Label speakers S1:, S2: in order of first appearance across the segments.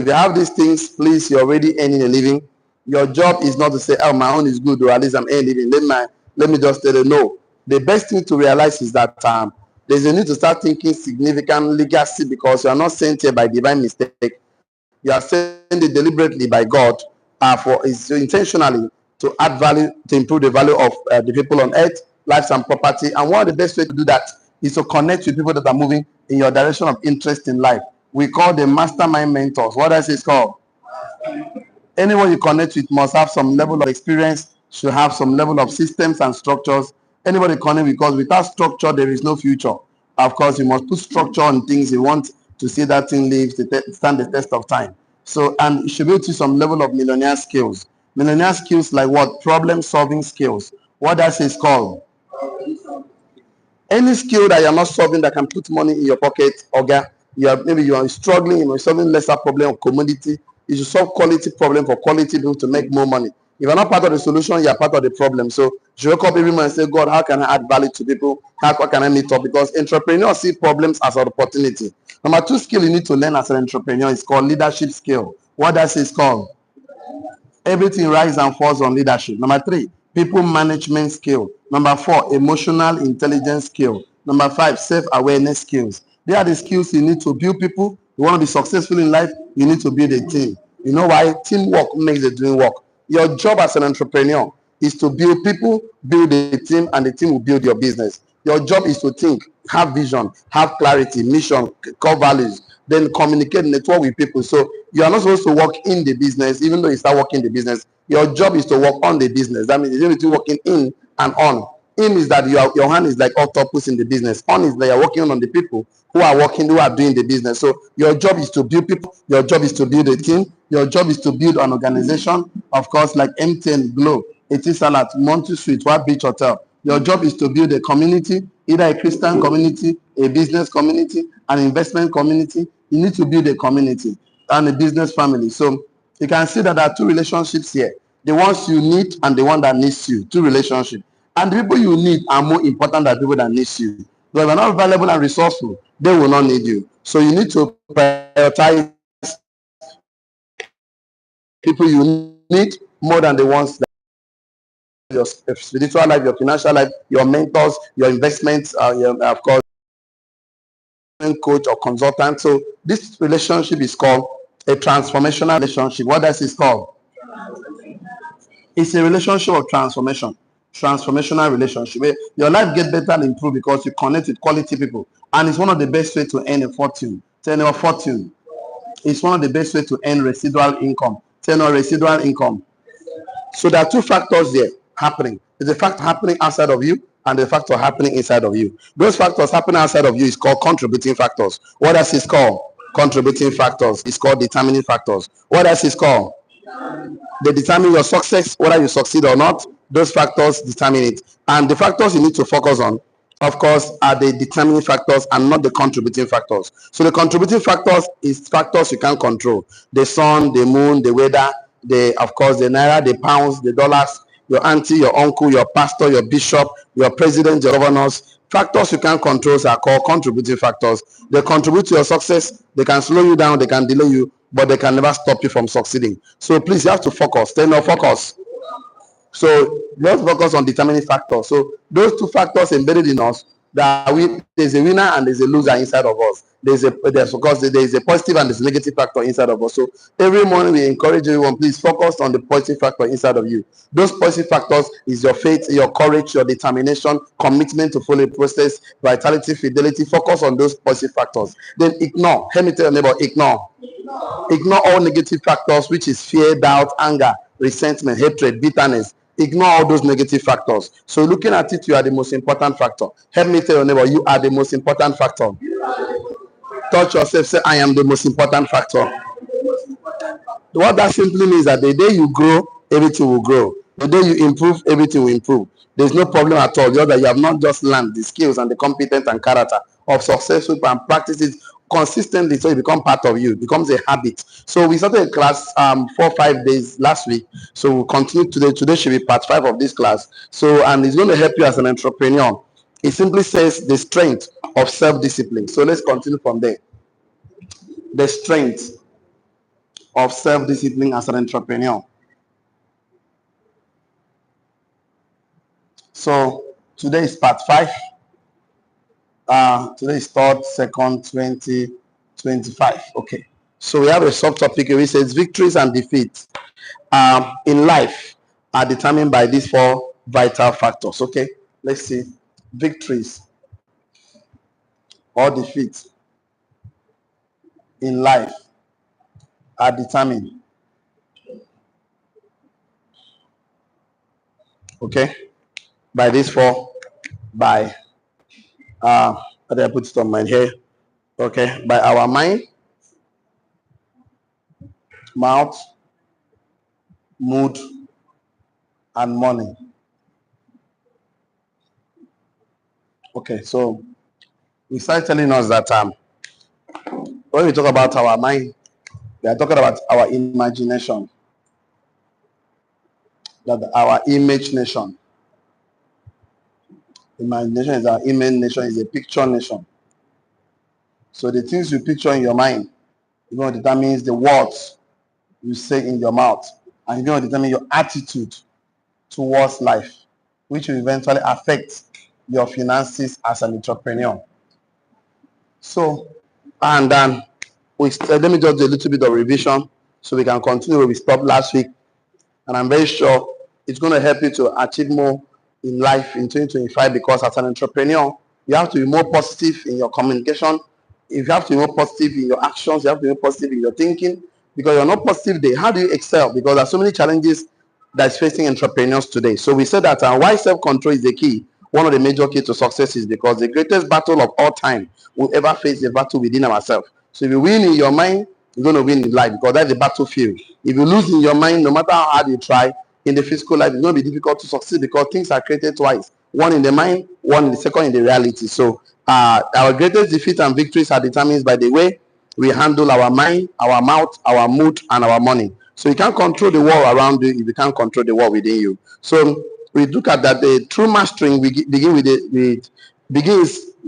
S1: if you have these things, please, you're already earning a living. Your job is not to say, oh, my own is good, or at least I'm earning a living. Let me just tell you, no. The best thing to realize is that there's a need to start thinking significant legacy, because you are not sent here by divine mistake. You are sent it deliberately by God, intentionally to add value, to improve the value of the people on earth, lives and property. And one of the best way to do that is to connect with people that are moving in your direction of interest in life. We call them mastermind mentors. What else is called? Anyone you connect with must have some level of experience, should have some level of systems and structures. Anybody connect, because without structure there is no future. Of course, you must put structure on things you want to see that thing lives stand the test of time. So, and you should be able to some level of millionaire skills. Millionaire skills like what? Problem solving skills. What that is called? Any skill that you're not solving that can put money in your pocket, or maybe you are struggling, you're solving lesser problem of commodity. You should solve quality problem for quality people to make more money. If you're not part of the solution, you're part of the problem. So you should wake up every morning and say, God, how can I add value to people? How can I meet up? Because entrepreneurs see problems as an opportunity. Number two skill you need to learn as an entrepreneur is called leadership skill. What that is called? Everything rises and falls on leadership. Number three, people management skill. Number four, emotional intelligence skill. Number five, self-awareness skills. They are the skills you need to build people. You want to be successful in life, you need to build a team. You know why? Teamwork makes the dream work. Your job as an entrepreneur is to build people, build a team, and the team will build your business. Your job is to think, have vision, have clarity, mission, core values, then communicate, network with people. So you are not supposed to work in the business, even though you start working the business. Your job is to work on the business. That means you're between working in and on. In is that your hand is like octopus in the business. On is that you're working on the people who are doing the business. So your job is to build people. Your job is to build a team. Your job is to build an organization. Of course, like MTN, Glow, Etisalat, Monty Street, White Beach Hotel. Your job is to build a community, either a Christian community, a business community, an investment community. You need to build a community and a business family. So you can see that there are two relationships here. The ones you need and the one that needs you. Two relationships. And the people you need are more important than people that need you. But if you're not valuable and resourceful, they will not need you. So you need to prioritize people you need more than the ones that your spiritual life, your financial life, your mentors, your investments, of course, coach or consultant. So this relationship is called a transformational relationship. What else is called? It's a relationship of transformation. Transformational relationship where your life gets better and improve because you connect with quality people. And it's one of the best ways to earn a fortune. Tell your fortune. It's one of the best ways to earn residual income. Tell your residual income. So there are two factors there happening. There's a factor happening outside of you and the factor happening inside of you. Those factors happening outside of you is called contributing factors. What else is called? Contributing factors. It's called determining factors. What else is called? They determine your success, whether you succeed or not. Those factors determine it. And the factors you need to focus on, of course, are the determining factors and not the contributing factors. So the contributing factors is factors you can't control. The sun, the moon, the weather, of course, the naira, the pounds, the dollars, your auntie, your uncle, your pastor, your bishop, your president, your governors. Factors you can't control are called contributing factors. They contribute to your success. They can slow you down. They can delay you, but they can never stop you from succeeding. So please, you have to focus. Stay no focus. So let's focus on determining factors. So those two factors embedded in us, there's a winner and there's a loser inside of us. There's a positive and there's a negative factor inside of us. So every morning we encourage everyone, please focus on the positive factor inside of you. Those positive factors is your faith, your courage, your determination, commitment to follow the process, vitality, fidelity. Focus on those positive factors. Then ignore. Let me tell your neighbor, ignore. Ignore all negative factors, which is fear, doubt, anger, resentment, hatred, bitterness. Ignore all those negative factors. So looking at it, you are the most important factor. Help me tell your neighbor, you are the most important factor. Touch yourself, say, I am the most important factor. What that simply means that the day you grow, everything will grow. The day you improve, everything will improve. There's no problem at all. The other, you have not just learned the skills and the competence and character of successful people and practice it consistently so it becomes part of you. It becomes a habit. So we started a class 4 or 5 days last week. So we'll continue today. Today should be part 5 of this class. So, and it's going to help you as an entrepreneur. It simply says the strength of self-discipline. So let's continue from there. The strength of self-discipline as an entrepreneur. So today is part 5. Today is 3rd, 2nd, 2025. Okay. So we have a subtopic here which says victories and defeats in life are determined by these 4 vital factors. Okay. Let's see. Victories or defeats in life are determined. Okay. By these 4, by how do I put it on my hair? Okay. By our mind, mouth, mood, and money. Okay, so we start telling us that when we talk about our mind, we are talking about our imagination, that our image nation. Imagination is our image nation, is a picture nation. So the things you picture in your mind, determines the words you say in your mouth, and determine your attitude towards life, which will eventually affect your finances as an entrepreneur. So, and then let me just do a little bit of revision so we can continue where we stopped last week. And I'm very sure it's going to help you to achieve more in life in 2025, because as an entrepreneur, you have to be more positive in your communication. If you have to be more positive in your actions, you have to be more positive in your thinking, because you're not positive there. How do you excel? Because there are so many challenges that's facing entrepreneurs today. So we said that why self-control is the key. One of the major keys to success is because the greatest battle of all time will ever face the battle within ourselves. So if you win in your mind, you're going to win in life, because that's the battlefield. If you lose in your mind, no matter how hard you try, in the physical life, it's going to be difficult to succeed, because things are created twice. One in the mind, one in the second in the reality. So our greatest defeat and victories are determined by the way we handle our mind, our mouth, our mood, and our money. So you can't control the world around you if you can't control the world within you. So we look at that the true mastering we begin with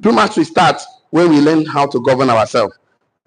S1: true mastery starts when we learn how to govern ourselves.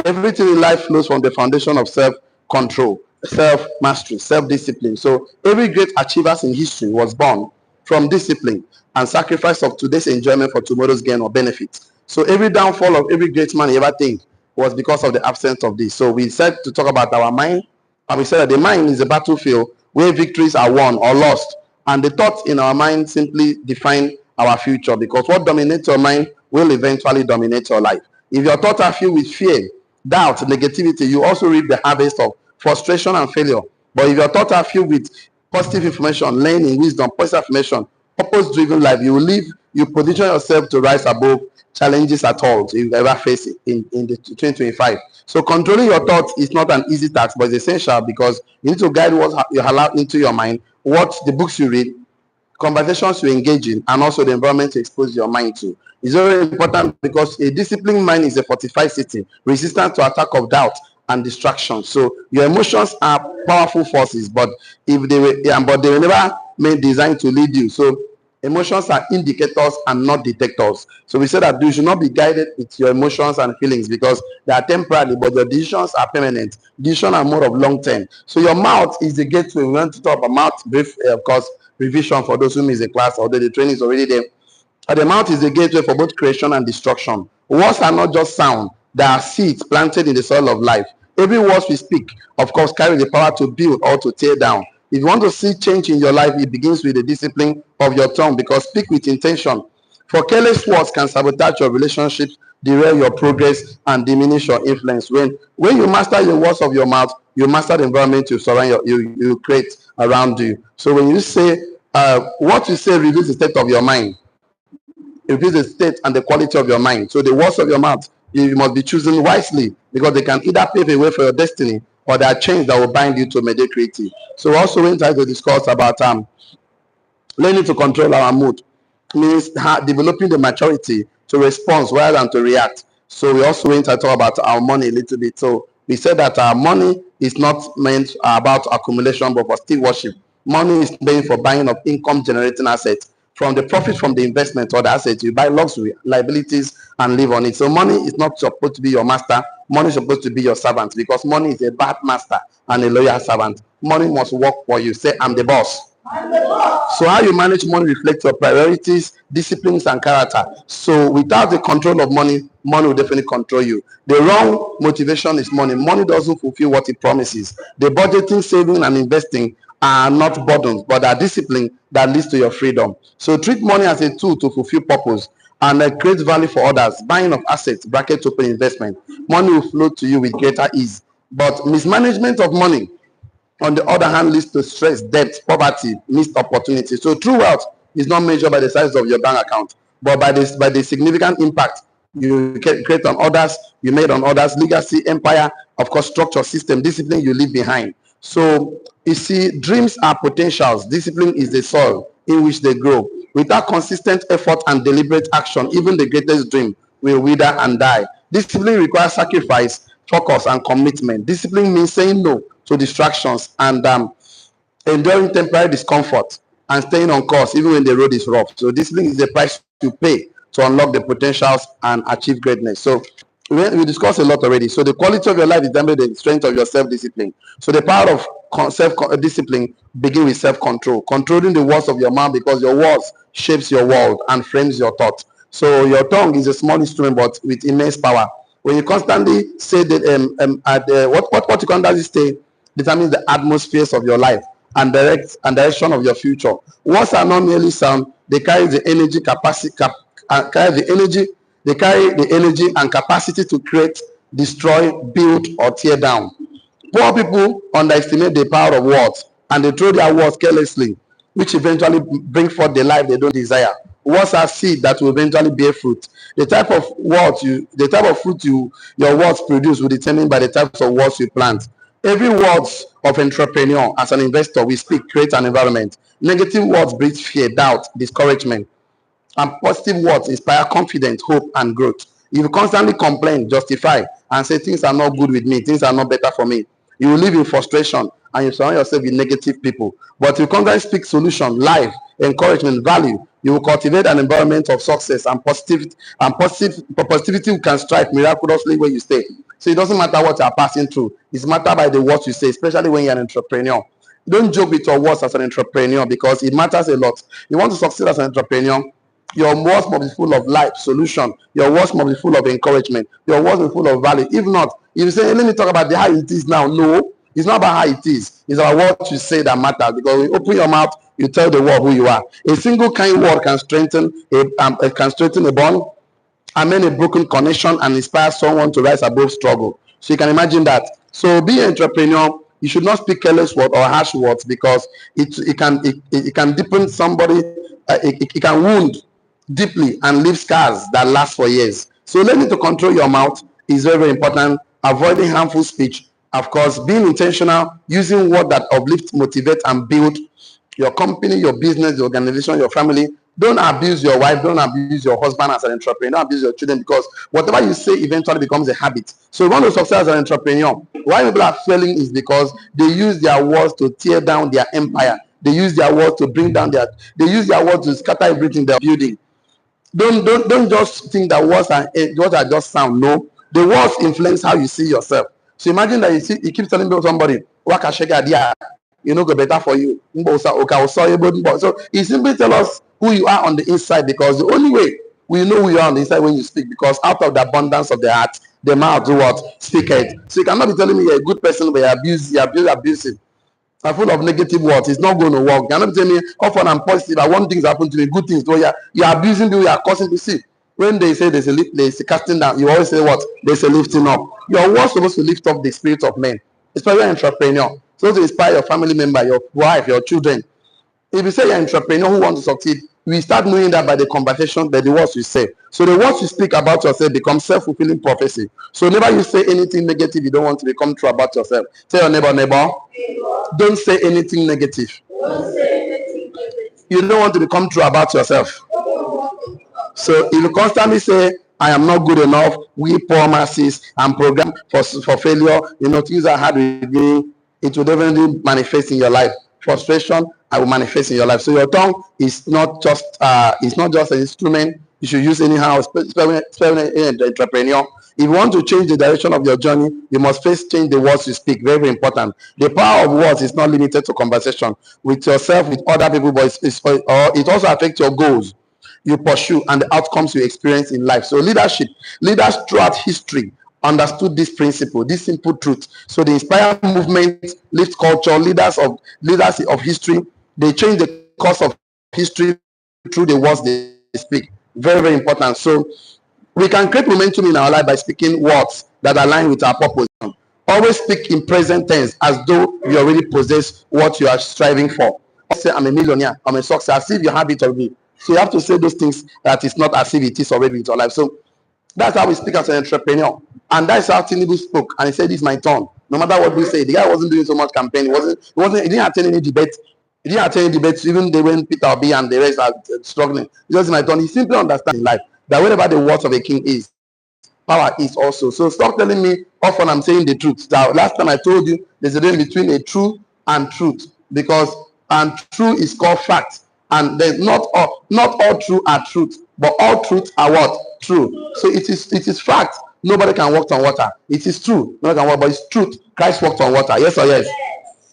S1: Everything in life flows from the foundation of self-control, self-mastery, self-discipline. So every great achiever in history was born from discipline and sacrifice of today's enjoyment for tomorrow's gain or benefit. So every downfall of every great man you ever think was because of the absence of this. So we said to talk about our mind, and we said that the mind is a battlefield where victories are won or lost, and the thoughts in our mind simply define our future, because what dominates your mind will eventually dominate your life. If your thoughts are filled with fear, doubt, negativity, you also reap the harvest of frustration and failure. But if your thoughts are filled with positive information, learning, wisdom, positive affirmation, purpose-driven life, you position yourself to rise above challenges at all you ever face in the 2025. So controlling your thoughts is not an easy task, but it's essential, because you need to guide what you allow into your mind, what the books you read, conversations you engage in, and also the environment you expose your mind to. It's very important, because a disciplined mind is a fortified city, resistant to attack of doubt and distraction. So your emotions are powerful forces, but they were never made designed to lead you. So emotions are indicators and not detectors. So we said that you should not be guided with your emotions and feelings, because they are temporary, but your decisions are permanent. Decisions are more of long term. So your mouth is the gateway. We want to talk about mouth brief, of course, revision for those who miss the class, although the training is already there. The mouth is the gateway for both creation and destruction. Words are not just sound, they are seeds planted in the soil of life. Every word we speak, of course, carries the power to build or to tear down. If you want to see change in your life, it begins with the discipline of your tongue, because speak with intention. For careless words can sabotage your relationships, derail your progress, and diminish your influence. When you master the words of your mouth, you master the environment you create around you. So when you say, what you say reveals the state of your mind. It reveals the state and the quality of your mind. So the words of your mouth, you must be choosing wisely, because they can either pave a way for your destiny, or they are chains that will bind you to mediocrity. So we also went to discuss about learning to control our mood, means developing the maturity to respond rather than to react. So we also went to talk about our money a little bit. So we said that our money is not meant about accumulation, but for stewardship. Money is meant for buying of income generating assets. From the profit from the investment or the assets, you buy luxury, liabilities, and live on it. So money is not supposed to be your master. Money is supposed to be your servant, because money is a bad master and a loyal servant. Money must work for you. Say, I'm the boss. So how you manage money reflects your priorities, disciplines, and character. So without the control of money, money will definitely control you. The wrong motivation is money. Money doesn't fulfill what it promises. The budgeting, saving, and investing are not burdens, but are discipline that leads to your freedom. So treat money as a tool to fulfill purpose and create value for others. Buying of assets, bracket open investment. Money will flow to you with greater ease. But mismanagement of money, on the other hand, leads to stress, debt, poverty, missed opportunities. So true wealth is not measured by the size of your bank account, but by the significant impact you create on others, you made on others, legacy, empire, of course, structure, system, discipline you leave behind. So you see, dreams are potentials. Discipline is the soil in which they grow. Without consistent effort and deliberate action, even the greatest dream will wither and die. Discipline requires sacrifice, focus, and commitment. Discipline means saying no to distractions and enduring temporary discomfort and staying on course even when the road is rough. So discipline is the price to pay to unlock the potentials and achieve greatness. So we discussed a lot already. So the quality of your life is determined by the strength of your self-discipline. So the power of self-discipline begins with self-control, controlling the words of your mouth, because your words shapes your world and frames your thoughts. So your tongue is a small instrument, but with immense power. When you constantly say that, what you constantly say determines the atmospheres of your life and direction of your future. Words are not merely sound; they carry the energy, carry the energy and capacity to create, destroy, build, or tear down. Poor people underestimate the power of words, and they throw their words carelessly, which eventually bring forth the life they don't desire. Words are seed that will eventually bear fruit. The type of fruit your words produce will determine by the types of words you plant. Every words of entrepreneur as an investor we speak creates an environment. Negative words breed fear, doubt, discouragement, and positive words inspire confidence, hope, and growth. If you constantly complain, justify, and say things are not good with me, things are not better for me, you will live in frustration and you surround yourself with negative people. But if you constantly speak solution, life, encouragement, value, you will cultivate an environment of success and positivity can strike miraculously where you stay. So it doesn't matter what you are passing through. It's matter by the words you say, especially when you're an entrepreneur. Don't joke with your words as an entrepreneur, because it matters a lot. You want to succeed as an entrepreneur, your words must be full of life, solution. Your words must be full of encouragement. Your words must be full of value. If not, if you say, hey, let me talk about how it is now. No, it's not about how it is. It's about what you say that matters. Because when you open your mouth, you tell the world who you are. A single kind word can strengthen a bond, amend a broken connection, and inspire someone to rise above struggle. So you can imagine that. So be an entrepreneur. You should not speak careless words or harsh words, because it can deepen somebody. It can wound deeply and leave scars that last for years. So learning to control your mouth is very, very important. Avoiding harmful speech. Of course, being intentional, using words that uplift, motivate, and build your company, your business, your organization, your family. Don't abuse your wife. Don't abuse your husband as an entrepreneur. Don't abuse your children, because whatever you say eventually becomes a habit. So you want to succeed as an entrepreneur. Why people are failing is because they use their words to tear down their empire. They use their words to bring down they use their words to scatter everything they're building. Don't just think that words are just sound. No, the words influence how you see yourself. So imagine that you keep telling somebody, "Waka shega dia, you know, go better for you." So he simply tell us who you are on the inside, because the only way we know who you are on the inside when you speak, because out of the abundance of the heart, the mouth do what? Speak it. So you cannot be telling me you're a good person but you're abusive. Are full of negative words. It's not going to work. You cannot tell me often I'm positive. I want things to happen to me, good things. So you're abusing people, you're causing to see. When they say there's a casting down, you always say what? There's a lifting up. Your words supposed to lift up the spirit of men, especially an entrepreneur. So to inspire your family member, your wife, your children. If you say you're an entrepreneur who wants to succeed, we start knowing that by the conversation, by the words you say. So the words you speak about yourself become self-fulfilling prophecy. So whenever you say anything negative, you don't want to become true about yourself. Tell your neighbor, don't say anything negative. You don't want to become true about yourself. So if you constantly say, I am not good enough, we poor masses, I'm programmed for failure, things are hard with me, it will definitely manifest in your life. Frustration, I will manifest in your life. So your tongue is not just an instrument you should use anyhow, especially an entrepreneur. If you want to change the direction of your journey, you must first change the words you speak. Very, very important. The power of words is not limited to conversation with yourself, with other people, but or it also affects your goals you pursue and the outcomes you experience in life. So leaders throughout history understood this principle, this simple truth. So the inspire movement, lift culture, leaders of history, they change the course of history through the words they speak. Very, very important. So we can create momentum in our life by speaking words that align with our purpose. Always speak in present tense as though you already possess what you are striving for. Say, I'm a millionaire, I'm a success, as if you have it already. So you have to say those things that it's not as if it is already in your life. So that's how we speak as an entrepreneur. And that's how Tinubu spoke. And he said, "This is my turn." No matter what we say, the guy wasn't doing so much campaign. He didn't attend any debate. He didn't attend any debates, even they when Peter Obi and the rest are struggling. It's my turn. He simply understands in life that wherever the words of a king is, power is also. So stop telling me often I'm saying the truth. Now, last time I told you there's a difference between a true and truth, because and true is called fact, and there's not all true are truth, but all truth are what? True. So it is fact. Nobody can walk on water. It is true. Nobody can walk, but it's truth. Christ walked on water. Yes or yes?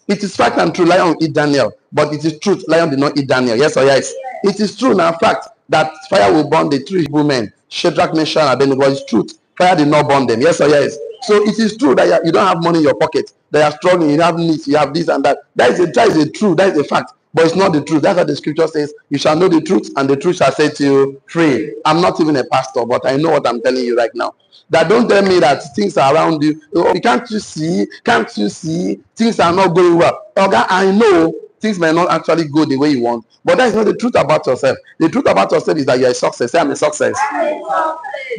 S1: It is fact and true. Lion eat Daniel, but it is truth. Lion did not eat Daniel. Yes or yes? It is true now. Fact that fire will burn the three Hebrew men, Shadrach, Meshach, and Abednego. It's truth. Fire did not burn them. Yes or yes? So it is true that you don't have money in your pocket. They are struggling. You have needs. You have this and that. That is a true. That is a fact. But it's not the truth. That's what the scripture says. You shall know the truth, and the truth shall set you free. I'm not even a pastor, but I know what I'm telling you right now. That don't tell me that things are around you. Oh, can't you see? Can't you see? Things are not going well. Okay, I know things may not actually go the way you want, but that is not the truth about yourself. The truth about yourself is that you're a success. Say, I'm a success.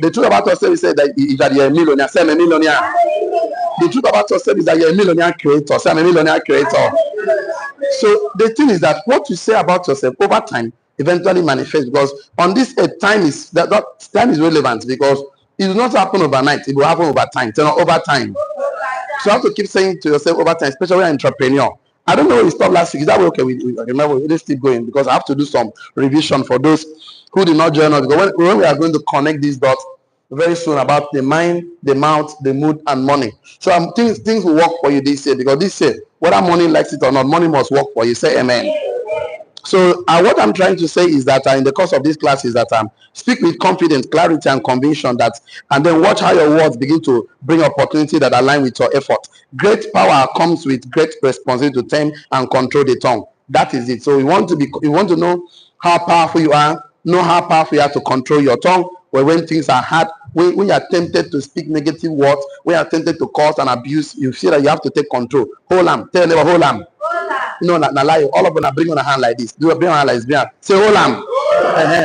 S1: The truth about yourself is that you're a millionaire. Say, I'm a millionaire. The truth about yourself is that you're a millionaire creator. Say, I'm a millionaire creator. So the thing is that what you say about yourself over time eventually manifests, because on this time is time is relevant, because it will not happen overnight. It will happen over time. So over time. So you have to keep saying to yourself over time, especially when you're an entrepreneur. I don't know where we stopped last week. Is that okay? I remember we just keep going, because I have to do some revision for those who did not join us. Because when we are going to connect these dots very soon about the mind, the mouth, the mood, and money. So things will work for you this year, because this year, whether money likes it or not, money must work for you. Say amen. So what I'm trying to say is that in the course of this class is that speak with confidence, clarity, and conviction, and then watch how your words begin to bring opportunity that align with your effort. Great power comes with great responsibility to tame and control the tongue. That is it. So you want to know how powerful you are, know how powerful you are to control your tongue. When things are hard, when you are tempted to speak negative words, when you are tempted to cause and abuse, you feel that you have to take control. Hold on. Tell your neighbor, hold on. No, na lie. All of them are bring on a hand like this. Do a bring on a hand like this. Say hold on.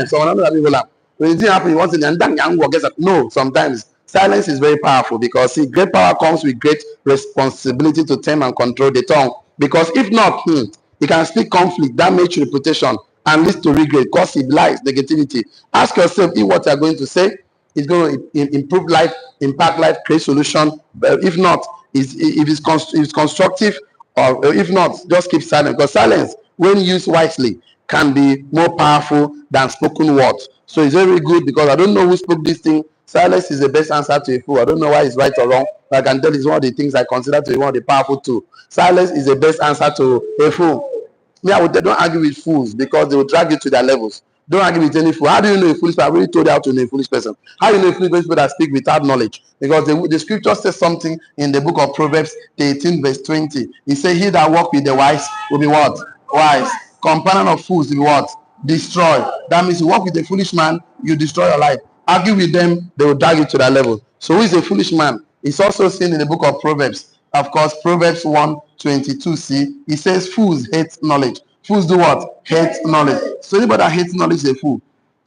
S1: So when I'm hold on. When it didn't happen, you want to and then young workers. No, sometimes silence is very powerful, because see, great power comes with great responsibility to tame and control the tongue. Because if not, you can speak conflict, damage reputation, and leads to regret, gossip, lies, negativity. Ask yourself if what you are going to say is going to improve life, impact life, create solution. But if not, if it's constructive, or if not, just keep silent, because silence, when used wisely, can be more powerful than spoken words. So it's very good, because I don't know who spoke this thing. Silence is the best answer to a fool. I don't know why it's right or wrong, but I can tell it's one of the things I consider to be one of the powerful too. Silence is the best answer to a fool. Me, I would don't argue with fools, because they will drag you to their levels. Don't argue with any fool. How do you know a foolish person? I already told you how to know a foolish person. How do you know a foolish person that speak without knowledge? Because the scripture says something in the book of Proverbs 18 verse 20. It says, he that walk with the wise will be what? Wise. Companion of fools will be what? Destroy. That means you walk with a foolish man, you destroy your life. Argue with them, they will drag you to that level. So who is a foolish man? It's also seen in the book of Proverbs. Of course, Proverbs 1:22c, it says fools hate knowledge. Fools do what? Hate knowledge. So anybody that hates knowledge is a fool.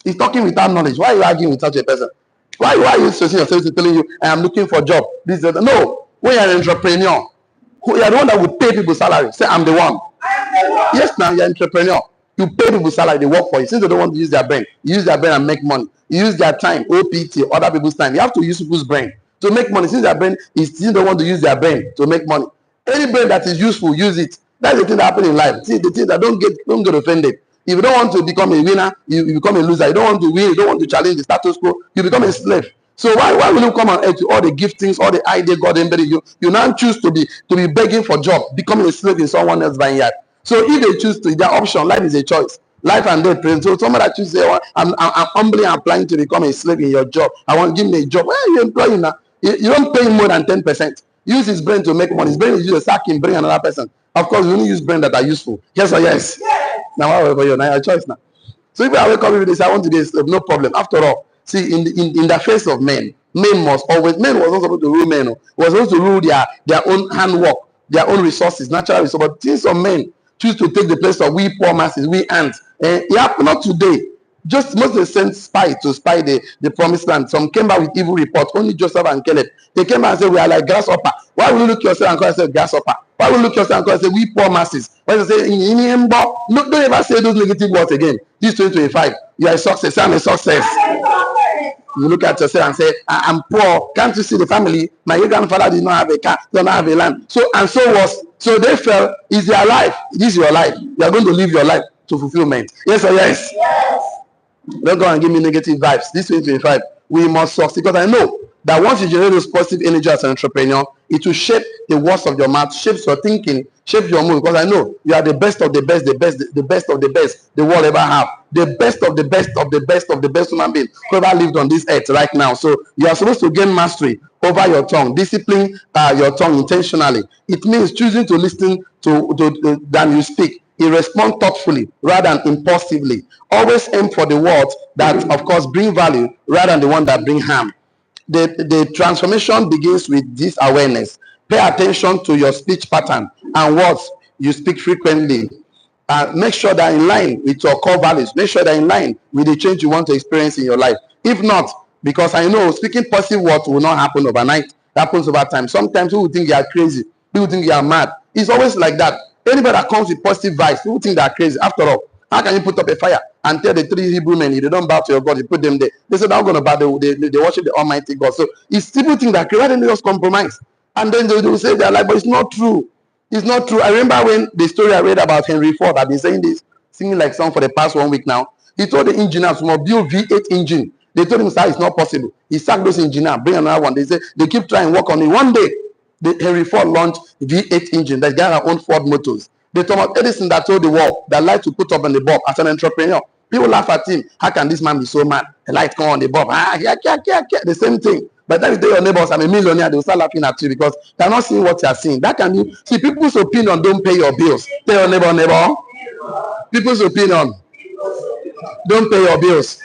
S1: He's talking without knowledge. Why are you arguing with such a person? Why are you associating yourself to telling you, I am looking for a job? No. When you're an entrepreneur, you're the one that will pay people salary. Say, I'm the one. Yes, now you're an entrepreneur. You pay people salary, they work for you. Since they don't want to use their brain, you use their brain and make money. You use their time, OPT, other people's time. You have to use people's brain to make money. Since their brain is still don't want to use their brain to make money. Any brain that is useful, use it. That's the thing that happens in life. See, the thing that don't get offended. If you don't want to become a winner, you become a loser. You don't want to win, you don't want to challenge the status quo, you become a slave. So why will you come on earth to all the giftings, all the idea God embedded you? You now choose to be begging for job, becoming a slave in someone else's vineyard. So if they choose to, their option, life is a choice. Life and death. So somebody that chooses, I'm humbly applying to become a slave in your job. I want to give me a job. Where are you employing now? You don't pay him more than 10%. Use his brain to make money. His brain is used to sack him, bring another person. Of course, we only use brain that are useful. Yes or yes? Now, however, you're now your choice now. So if I wake up with this, I want to be a slave, no problem. After all, see, in the face of men was not supposed to rule men. Was supposed to rule their own handwork, their own resources, natural resources. But since some men choose to take the place of we poor masses, we ants, yeah, not today. Just most of the sent spy to spy the promised land. Some came back with evil reports. Only Joseph and Caleb. They came back and said, we are like grasshopper. Why will you look yourself and call yourself grasshopper? Why will you look yourself and call yourself we poor masses? Why you say, no, don't ever say those negative words again. This 2025, you are a success. I'm a success. You look at yourself and say, I'm poor. Can't you see the family? My grandfather did not have a car, did not have a land. So they felt, it's their life. This is your life. You are going to live your life to fulfillment. Yes or yes? Yes. Don't go and give me negative vibes. This 2025, we must succeed. Because I know that once you generate those positive energy as an entrepreneur, it will shape the words of your mouth, shapes your thinking, shape your mood. Because I know you are the best of the best, the best of the best the world ever have. The best of the best of the best of the best human being who ever lived on this earth right now. So you are supposed to gain mastery over your tongue, discipline your tongue intentionally. It means choosing to listen to than you speak. He responds thoughtfully rather than impulsively. Always aim for the words that, of course, bring value rather than the one that bring harm. The transformation begins with this awareness. Pay attention to your speech pattern and words you speak frequently. Make sure they're in line with your core values. Make sure they're in line with the change you want to experience in your life. If not, because I know speaking positive words will not happen overnight. It happens over time. Sometimes people think you are crazy. People think you are mad. It's always like that. Anybody that comes with positive vibes, people think they are crazy. After all, how can you put up a fire and tell the 3 Hebrew men, if they don't bow to your God, you put them there? They said, I'm going to bow. They worship the Almighty God. So it's people think that crazy. Why don't they just compromise? And then they will say they're like, but it's not true. It's not true. I remember when the story I read about Henry Ford, I've been saying this, singing like song for the past 1 week now. He told the engineers to build V8 engine. They told him, sir, it's not possible. He sacked those engineers, bring another one. They said, they keep trying, work on it. One day, Henry Ford launched V8 engine that got our own Ford motors. The Thomas Edison that told the world that light to put up on the bulb as an entrepreneur. People laugh at him. How can this man be so mad? The light come on the bulb. The same thing. By the time you tell your neighbors, I'm a millionaire, they will start laughing at you because they're not seeing what you're seeing. That can be, see, people's opinion don't pay your bills. Tell your neighbor. People's opinion don't pay your bills.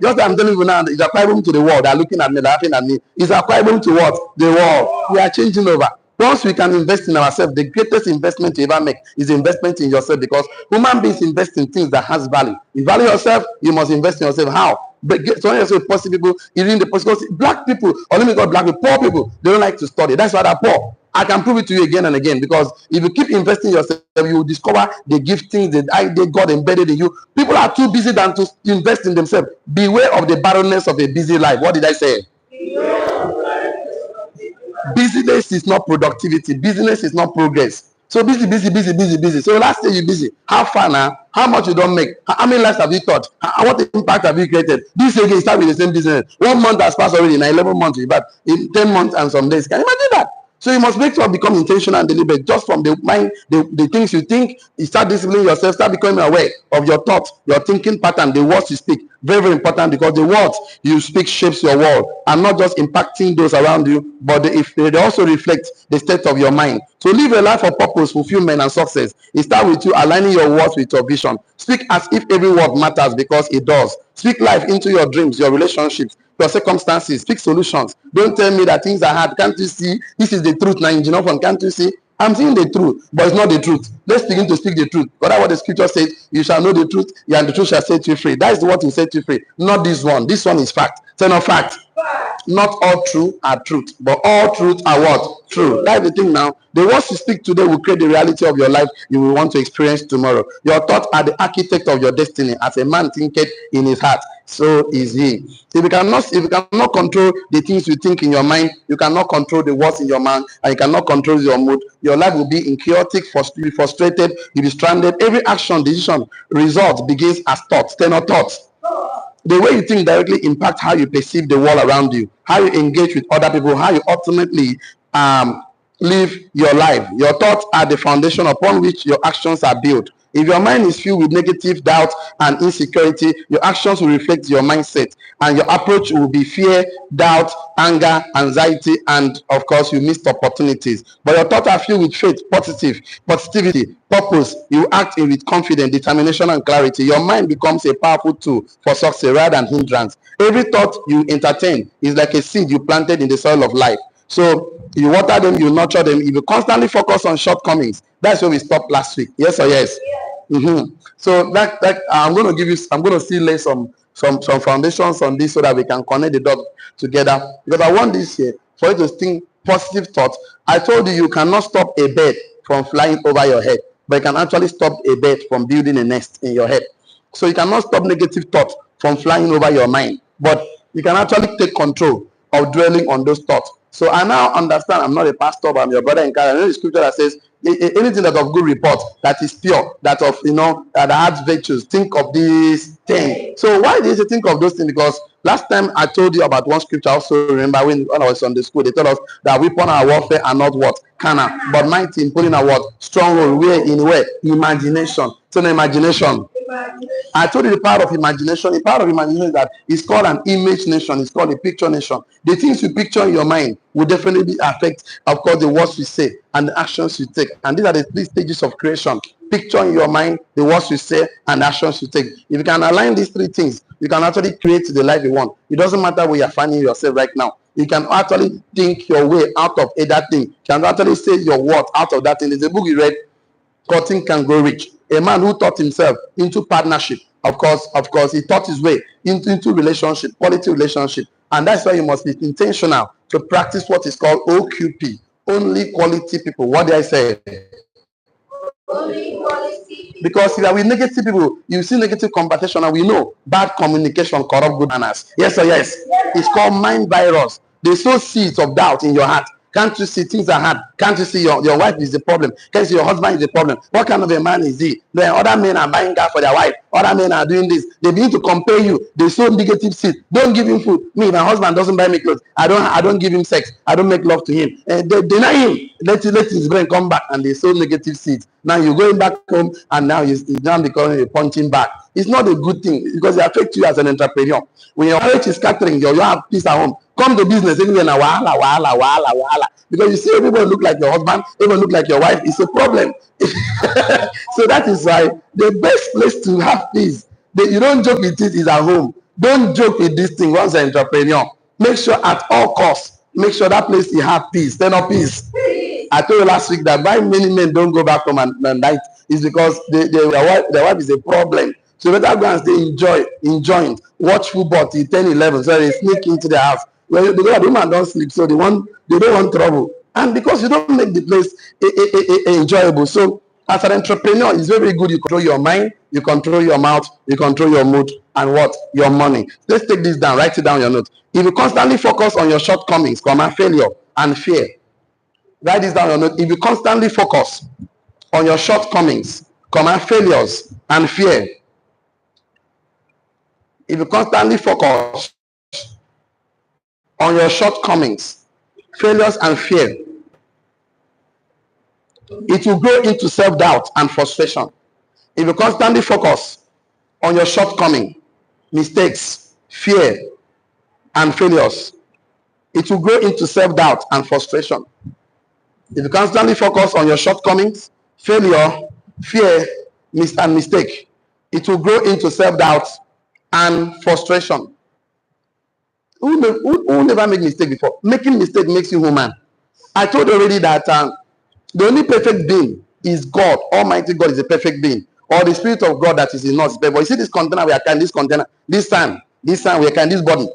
S1: Just I'm telling you now, it's acquiring to the world. They're looking at me, they're laughing at me. It's acquiring to what? The world. We are changing over. Once we can invest in ourselves, the greatest investment you ever make is investment in yourself, because human beings invest in things that has value. You value yourself, you must invest in yourself. How? But surround yourself with positive people, even the possible black people, or let me go black people, poor people, they don't like to study. That's why they're poor. I can prove it to you again and again, because if you keep investing in yourself, you will discover the giftings, the idea God embedded in you. People are too busy than to invest in themselves. Beware of the barrenness of a busy life. What did I say? Busyness is not productivity. Business is not progress. So busy. So last day you're busy. How far now? How much you don't make? How many lives have you touched? What impact have you created? This again start with the same business. 1 month has passed already. Now 11 months, but in 10 months and some days. Can you imagine that? So you must make sure become intentional and deliberate. Just from the mind, the things you think, you start disciplining yourself, start becoming aware of your thoughts, your thinking pattern, the words you speak. Very, very important, because the words you speak shapes your world, and not just impacting those around you, but they also reflect the state of your mind. So live a life of purpose, fulfillment, and success. It starts with you aligning your words with your vision. Speak as if every word matters, because it does. Speak life into your dreams, your relationships, your circumstances. Speak solutions. Don't tell me that things are hard. Can't you see? This is the truth now, engineer. Can't you see? I'm saying the truth, but it's not the truth. Let's begin to speak the truth. But that's what the scripture says. You shall know the truth, and the truth shall set you free. That is what will set you free. Not this one. This one is fact. It's not fact. Not all truth are truth, but all truth are what? True. That's the thing now. The words you speak today will create the reality of your life you will want to experience tomorrow. Your thoughts are the architect of your destiny. As a man thinketh in his heart, so is he. If you cannot control the things you think in your mind, you cannot control the words in your mind, and you cannot control your mood, your life will be in chaotic, you'll be frustrated, you'll be stranded. Every action, decision, result begins as thoughts. They're not thoughts. The way you think directly impacts how you perceive the world around you, how you engage with other people, how you ultimately live your life. Your thoughts are the foundation upon which your actions are built. If your mind is filled with negative doubt and insecurity, your actions will reflect your mindset, and your approach will be fear, doubt, anger, anxiety, and of course, you missed opportunities. But your thoughts are filled with faith, positivity, purpose. You act with confidence, determination, and clarity. Your mind becomes a powerful tool for success rather than hindrance. Every thought you entertain is like a seed you planted in the soil of life. So you water them, you nurture them. If you constantly focus on shortcomings, that's where we stopped last week. Yes or yes? So that I'm going to still lay some foundations on this so that we can connect the dots together. Because I want this year for you to think positive thoughts. I told you you cannot stop a bird from flying over your head, but you can actually stop a bird from building a nest in your head. So you cannot stop negative thoughts from flying over your mind, but you can actually take control of dwelling on those thoughts. So I now understand I'm not a pastor, but I'm your brother in Christ. I know the scripture that says anything that of good report, that is pure, that of that has virtues, think of these things. So why did you think of those things? Because last time I told you about one scripture. I also remember when I was on the school, they told us that weapon our warfare are not what carnal, but mighty in pulling our what stronghold. Where imagination. So the imagination. I told you the power of imagination. The power of imagination is that it's called an image nation. It's called a picture nation. The things you picture in your mind will definitely affect, of course, the words you say and the actions you take. And these are the three stages of creation. Picture in your mind, the words you say, and the actions you take. If you can align these three things, you can actually create the life you want. It doesn't matter where you're finding yourself right now. You can actually think your way out of that thing. You can actually say your words out of that thing. There's a book you read, Cutting Can Grow Rich. A man who taught himself into partnership. Of course, he taught his way into relationship, quality relationship. And that's why you must be intentional to practice what is called OQP. Only quality people. What did I say? Only quality people. Because if you are with negative people, you see negative conversation, and we know bad communication corrupt good manners. Yes or yes? It's called mind virus. They sow seeds of doubt in your heart. Can't you see things are hard? Can't you see your wife is the problem? Can't you see your husband is the problem? What kind of a man is he? Then other men are buying car for their wife. Other men are doing this. They begin to compare you. They sow negative seed. Don't give him food. Me, my husband doesn't buy me clothes. I don't give him sex. I don't make love to him. And they deny him. Let his brain come back, and they sow negative seeds. Now you're going back home, and now he's now becoming a punching bag. It's not a good thing because it affects you as an entrepreneur. When your marriage is scattering, you have peace at home. Come to business anywhere now, wahala. Because you see everybody look like your husband, everyone look like your wife. It's a problem. So that is why the best place to have peace, you don't joke with it, is at home. Don't joke with this thing once you're an entrepreneur. Make sure at all costs, make sure that place you have peace. Turn up peace. I told you last week that why many men don't go back home and night is because their wife is a problem. So better go and stay enjoying, watch football till 10, 11, so they sneak into the house. Well, the woman don't sleep, so they don't want trouble. And because you don't make the place enjoyable. So as an entrepreneur, it's very good you control your mind, you control your mouth, you control your mood, and what? Your money. Let's take this down, write it down your note. If you constantly focus on your shortcomings, failure, and fear, write this down your note. If you constantly focus on your shortcomings, failures, and fear, if you constantly focus on your shortcomings, failures, and fear, it will grow into self-doubt and frustration. If you constantly focus on your shortcomings, mistakes, fear, and failures, it will grow into self-doubt and frustration. If you constantly focus on your shortcomings, failure, fear, and mistake, it will grow into self-doubt and frustration. Who never made mistake before? Making mistake makes you human. I told you already that the only perfect being is God. Almighty God is a perfect being. Or the Spirit of God that is in us. But you see this container we are carrying, this container, this sand we are carrying, this body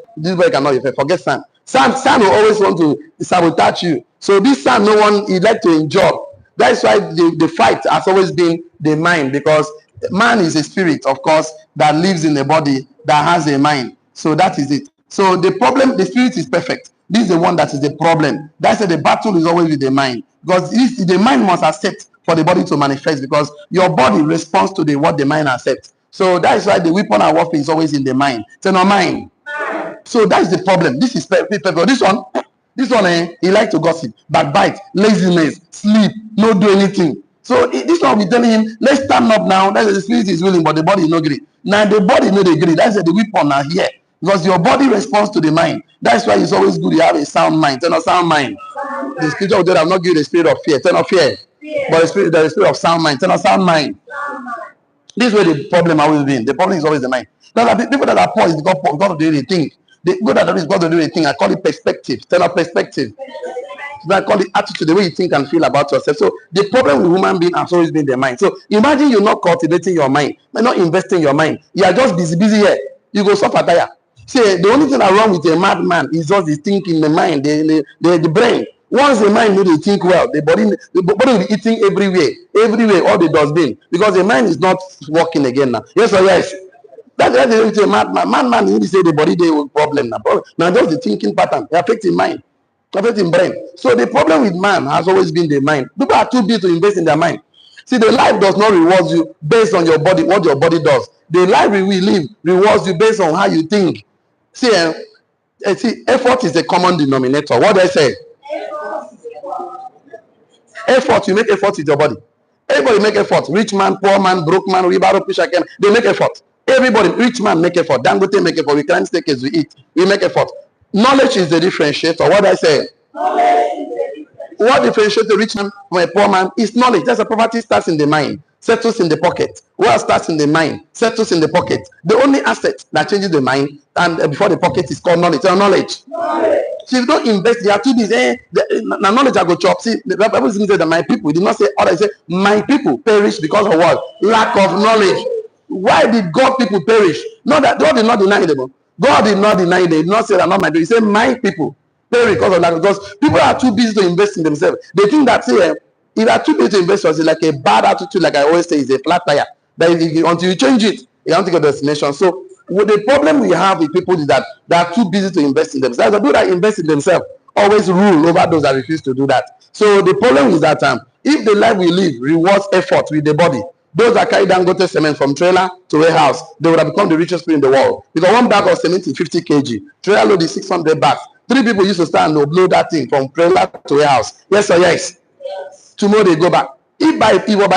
S1: cannot be perfect. Forget sand. Sand will always want to sabotage you. So this sand, no one, he like to enjoy. That's why the fight has always been the mind, because Man is a spirit, of course, that lives in a body that has a mind. So that is it. So the problem, the spirit is perfect. This is the one that is the problem. That's why the battle is always with the mind. Because the mind must accept for the body to manifest, because your body responds to the what the mind accepts. So that is why the weapon of warfare is always in the mind. It's in our mind. So that's the problem. This is people. This one, he like to gossip, backbite, laziness, sleep, no do anything. So this one we telling him, let's stand up now. That's the spirit is willing, but the body is not agree. Now the body no agree. That's the weapon are here, because your body responds to the mind. That's why it's always good you have a sound mind. Turn on sound mind. The scripture will tell I'm not giving the spirit of fear. Turn on fear. But the spirit of sound mind. Turn on sound mind. This is where the problem always been. The problem is always the mind. Now, the people that are poor is because of the way they think. The people that are rich is because of the way they think. I call it perspective. Tell us perspective. So I call it attitude, the way you think and feel about yourself. So the problem with human being has always been the mind. So imagine you're not cultivating your mind, you're not investing your mind. You are just busy here. You go suffer tire. See, the only thing that wrong with a madman is just the thinking, the mind, the brain. Once the mind know they think well, the body will be eating everywhere, all the dustbin, because the mind is not working again now. Yes or yes? That's the madman. Madman need to say the body they will problem now. Now just the thinking pattern, they affect the mind, affecting brain. So the problem with man has always been the mind. People are too big to invest in their mind. See, the life does not reward you based on your body, what your body does. The life we live rewards you based on how you think. See, effort is a common denominator. What do I say? Effort, you make effort with your body. Everybody make effort. Rich man, poor man, broke man, wheelbarrow pusher, they make effort. Everybody, rich man make effort. Dangote make effort. We climb staircase, we eat. We make effort. Knowledge is the differentiator. What do I say? What differentiates the rich man from a poor man is knowledge. That's a poverty starts in the mind, settles in the pocket. Wealth starts in the mind, settles in the pocket. The only asset that changes the mind and before the pocket is called knowledge. Knowledge. So if you don't invest, they are too busy. Now knowledge I go chop. See, the Bible didn't say that my people. It did not say others. Say my people perish because of what? Lack of knowledge. Why did God people perish? Not that God did not deny them. God did not deny them. He did not say that not my people. He said my people perish because of that. Because people are too busy to invest in themselves. They think that if you are too busy to invest, it's like a bad attitude. Like I always say, is a flat tire. That until you change it, you don't take a destination. So the problem we have with people is that they are too busy to invest in themselves. The people that invest in themselves always rule over those that refuse to do that. So the problem is that if the life we live rewards effort with the body, those that carry Dangote cement from trailer to warehouse, they would have become the richest people in the world. Because one bag of cement is 50 kg. Trailer load is 600 bags. 3 people used to stand and upload that thing from trailer to warehouse. Yes or yes? Yes. Tomorrow they go back. If by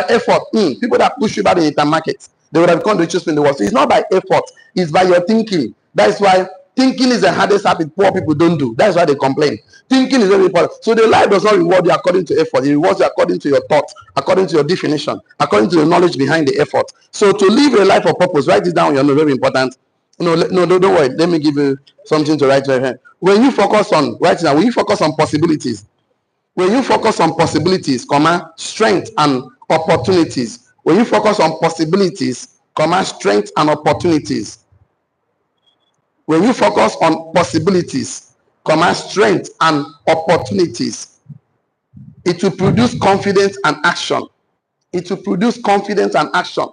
S1: effort, people that push you by the intermarket, they would have become the richest in the world. So it's not by effort, it's by your thinking. That's why thinking is the hardest habit poor people don't do. That's why they complain. Thinking is very important. So the life does not reward you according to effort. It rewards you according to your thought, according to your definition, according to the knowledge behind the effort. So to live a life of purpose, write this down, very important. No, don't worry. Let me give you something to write right here. When you focus on, right now, when you focus on possibilities, strength and opportunities. When you focus on possibilities, strength and opportunities. When you focus on possibilities, strength and opportunities, it will produce confidence and action. It will produce confidence and action.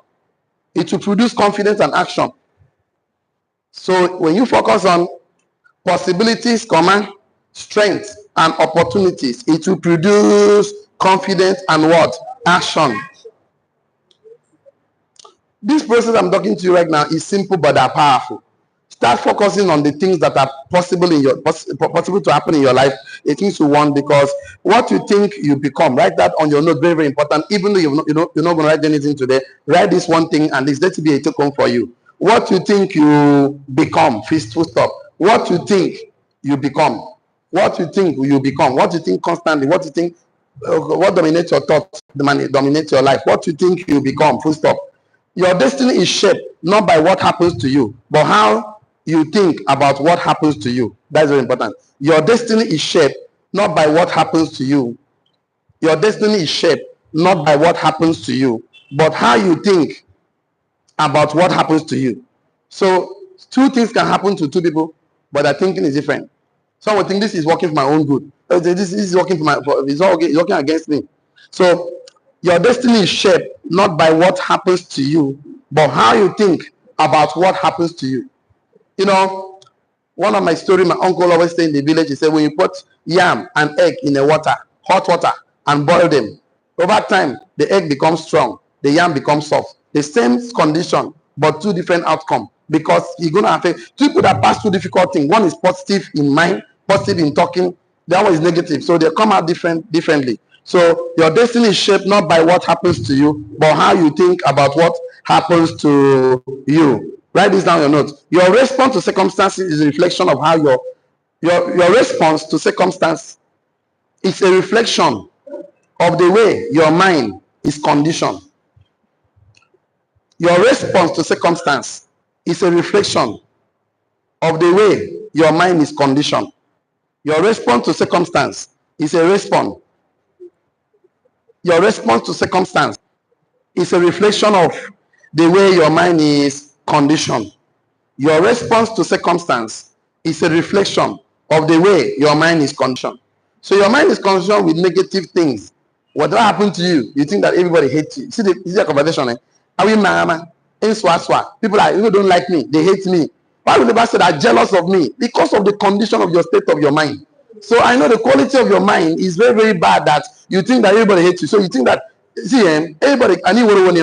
S1: It will produce confidence and action. So when you focus on possibilities, strength and opportunities, it will produce confidence and what? Action. This process I'm talking to you right now is simple but they're powerful. Start focusing on the things that are possible to happen in your life, the things you want, because what you think you become. Write that on your note, very, very important. Even though you're not going to write anything today, write this one thing and it's going to be a take home for you. What you think you become, full stop. What you think you become. What you think you become. What you think constantly. What you think, what dominates your thoughts, dominates your life. What you think you become, full stop. Your destiny is shaped not by what happens to you, but how you think about what happens to you. That's very important. Your destiny is shaped not by what happens to you. Your destiny is shaped not by what happens to you, but how you think about what happens to you. So 2 things can happen to 2 people, but their thinking is different. Some will think this is working for my own good. This is working for it's working against me. So Your destiny is shaped not by what happens to you, but how you think about what happens to you. You know, one of my story, my uncle always say in the village, he said, when you put yam and egg in a water, hot water, and boil them, over time, the egg becomes strong, the yam becomes soft. The same condition, but two different outcome. Because you're going to have two people that pass through difficult things. One is positive in mind, positive in talking. The other one is negative. So they come out differently. So your destiny is shaped not by what happens to you, but how you think about what happens to you. Write this down in your notes. Your response to circumstances is a reflection of how your response to circumstance is a reflection of the way your mind is conditioned. Your response to circumstance is a reflection of the way your mind is conditioned. Your response to circumstance is a response. Your response to circumstance is a reflection of the way your mind is conditioned. Your response to circumstance is a reflection of the way your mind is conditioned. So your mind is conditioned with negative things. Whatever happened to you, you think that everybody hates you. See the conversation, eh? Are we mama? People don't like me, they hate me. Why would the pastor are jealous of me? Because of the condition of your state of your mind. So I know the quality of your mind is very, very bad that you think that everybody hates you. So you think that, see, everybody, I need everybody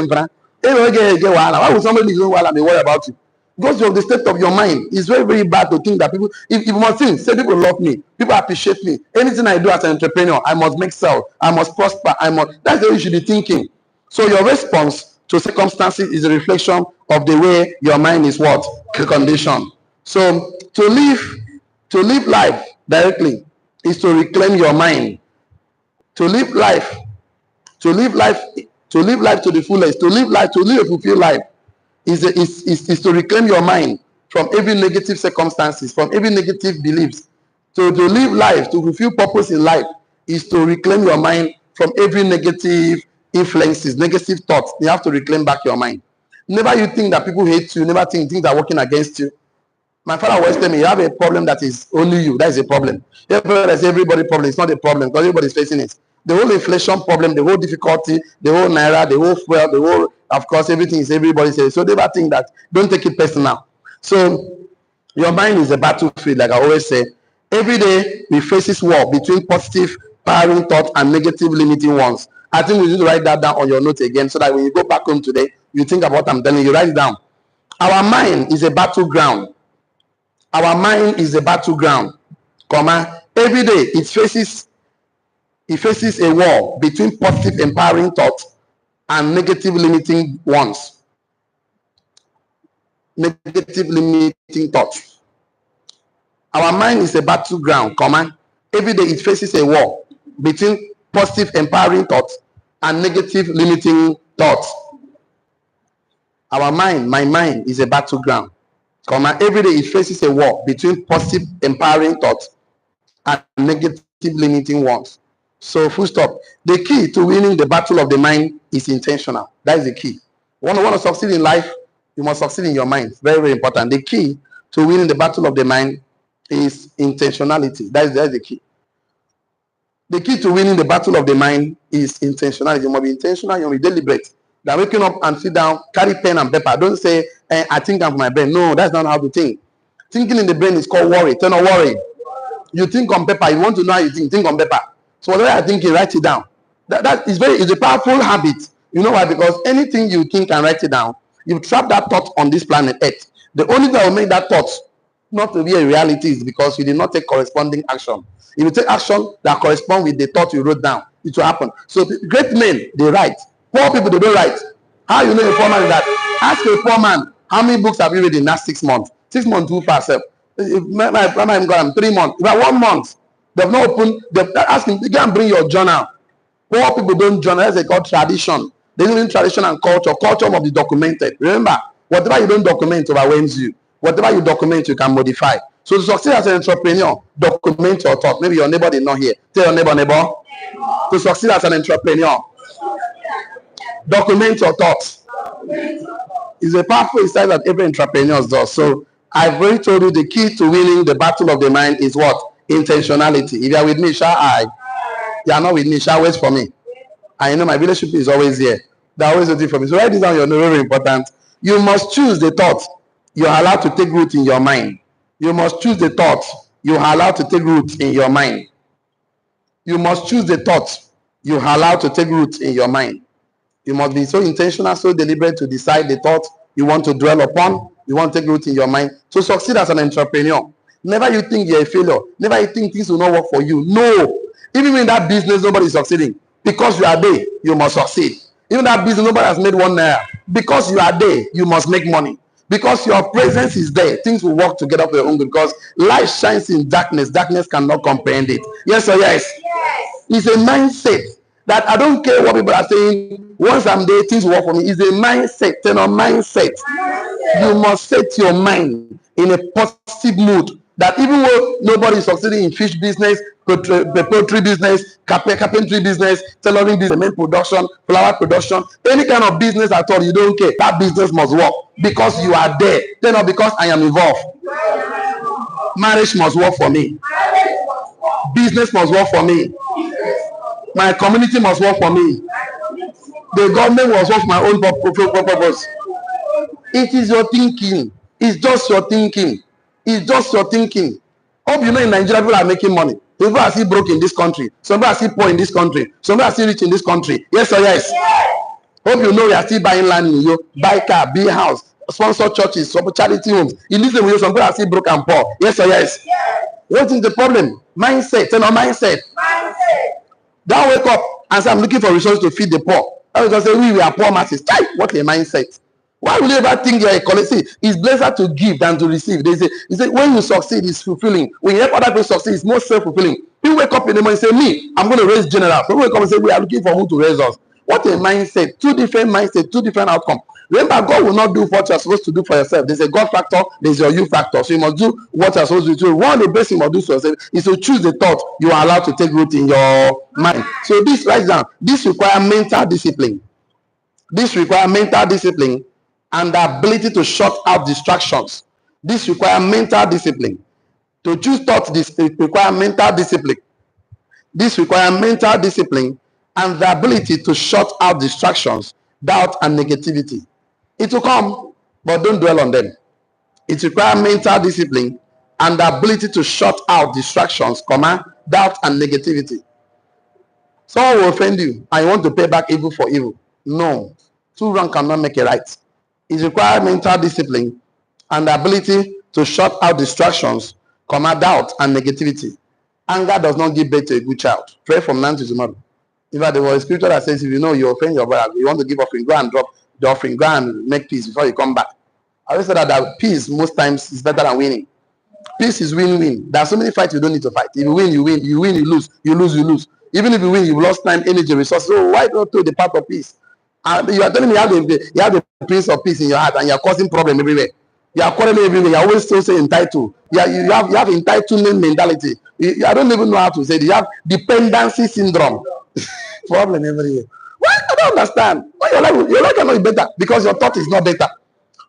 S1: get why would somebody do while be worried about you? Because of the state of your mind, it's very, very bad to think that people, if you must think, say people love me, people appreciate me. Anything I do as an entrepreneur, I must make sales, I must prosper, that's the way you should be thinking. So your response to circumstances is a reflection of the way your mind is what? Conditioned. So to live life directly is to reclaim your mind. To live life to live life to the fullest, to live a fulfilled life is to reclaim your mind from every negative circumstances, from every negative beliefs. To live life, to fulfill purpose in life is to reclaim your mind from every negative influences, negative thoughts. You have to reclaim back your mind. Never you think that people hate you, never think things are working against you. My father always tell me, you have a problem that is only you. That is a problem. Everybody problem. It's not a problem because everybody is facing it. The whole inflation problem, the whole difficulty, the whole naira, the whole fuel, the whole, of course, everything is everybody says. So they never think that. Don't take it personal. So your mind is a battlefield, like I always say. Every day we face this war between positive, powering thoughts and negative, limiting ones. I think we need to write that down on your note again so that when you go back home today, you think about what I'm telling you. Write it down. Our mind is a battleground. Our mind is a battleground, comma. Every day it faces a war between positive empowering thoughts and negative limiting ones. Negative limiting thoughts. Our mind is a battleground, comma. Every day it faces a war between positive empowering thoughts and negative limiting thoughts. Our mind, my mind is a battleground. Every day it faces a war between positive empowering thoughts and negative limiting ones. So full stop. The key to winning the battle of the mind is intentional. That is the key. Want to succeed in life, you must succeed in your mind. Very, very important. The key to winning the battle of the mind is intentionality. That is the key. The key to winning the battle of the mind is intentionality. You must be intentional, you must be deliberate. That waking up and sit down, carry pen and paper. Don't say, I think I'm my brain. No, that's not how to think. Thinking in the brain is called worry. Turn on worry. You think on paper. You want to know how you think on paper. So whatever you're thinking, write it down. That is it's a powerful habit. You know why? Because anything you think and write it down, you trap that thought on this planet Earth. The only thing that will make that thought not to be a reality is because you did not take corresponding action. If you take action that correspond with the thought you wrote down, it will happen. So great men, they write. Poor people, they don't write. How you know a poor man is that? Ask a poor man, how many books have you read in the last 6 months? 6 months too fast. If my 3 months, about 1 month, they've not opened, ask him, you can bring your journal. Poor people don't journal, that's called tradition. They don't mean tradition and culture. Culture must be documented. Remember, whatever you don't document overwhelms you. Whatever you document, you can modify. So to succeed as an entrepreneur, document your thought. Maybe your neighbor did not hear. Tell your neighbor. To succeed as an entrepreneur, document your thoughts. It's a powerful insight that every entrepreneur does. So I've already told you the key to winning the battle of the mind is what? Intentionality. If you are with me, shall I? You are not with me, shall wait for me. I know my village people is always here. They're always waiting for me. So write this down, you're very important. You must choose the thought you are allowed to take root in your mind. You must choose the thought you are allowed to take root in your mind. You must choose the thought you are allowed to take root in your mind. You must be so intentional, so deliberate to decide the thought you want to dwell upon, you want to take root in your mind to succeed as an entrepreneur. Never you think you're a failure. Never you think things will not work for you. No. Even in that business, nobody is succeeding. Because you are there, you must succeed. Even that business, nobody has made one naira. Because you are there, you must make money. Because your presence is there, things will work together for your own good. Because light shines in darkness, darkness cannot comprehend it. Yes or yes? Yes. It's a mindset that I don't care what people are saying. Once I'm there, things will work for me. It's a mindset, mindset. You must set your mind in a positive mood. That even though nobody is succeeding in fish business, poultry business, carpentry business, tailoring business, cement production, flower production, any kind of business at all, you don't care. That business must work because you are there. Then not because I am involved. Marriage must work for me. Business must work for me. My community must work for me. The government must work for my own purpose. It is your thinking. It's just your thinking. It's just your thinking. Hope you know in Nigeria people are making money. People are still broke in this country. Some people are still poor in this country. Some people are still rich in this country. Yes or yes? Yes. Hope you know we are still buying land in you, buy car, build house, sponsor churches, support charity homes. In this way, some people are still broke and poor. Yes or yes? Yes. What is the problem? Mindset. Tell no mindset. Mindset. Don't wake up and say I'm looking for resources to feed the poor. I will just say we are poor masses. What a mindset. Why would you ever think you're a collector? It's better to give than to receive. They say when you succeed, it's fulfilling. When you help other people succeed, it's more self-fulfilling. People wake up in the morning and say, me, I'm going to raise general. People wake up and say, we are looking for who to raise us. What a mindset. Two different mindsets, two different outcomes. Remember, God will not do what you're supposed to do for yourself. There's a God factor, there's your you factor. So you must do what you're supposed to do. One of the best you must do for yourself is to choose the thought you are allowed to take root in your mind. So this, write down, this requires mental discipline. This requires mental discipline and the ability to shut out distractions. This requires mental discipline. To choose thoughts, this requires mental discipline. This requires mental discipline and the ability to shut out distractions, doubt, and negativity. It will come, but don't dwell on them. It requires mental discipline and the ability to shut out distractions, doubt, and negativity. Someone will offend you and you want to pay back evil for evil. No. Two wrongs cannot make it right. It requires mental discipline and the ability to shut out distractions, doubt, and negativity. Anger does not give birth to a good child. Pray from now to tomorrow. In fact, there was a scripture that says, if you know you offend your brother, you want to give offering, go and drop the offering, go and make peace before you come back. I always say that peace most times is better than winning. Peace is win-win. There are so many fights you don't need to fight. If you win, you win. You win, you lose. You lose, you lose. Even if you win, you've lost time, energy, resources. So why not do the part of peace? You are telling me you have the prince of peace in your heart and you are causing problem everywhere. You are quarreling everywhere. You are always still saying entitled. You have entitlement mentality. I don't even know how to say it. You have dependency syndrome. Problem everywhere. Why? I don't understand. Why your life cannot be better because your thought is not better.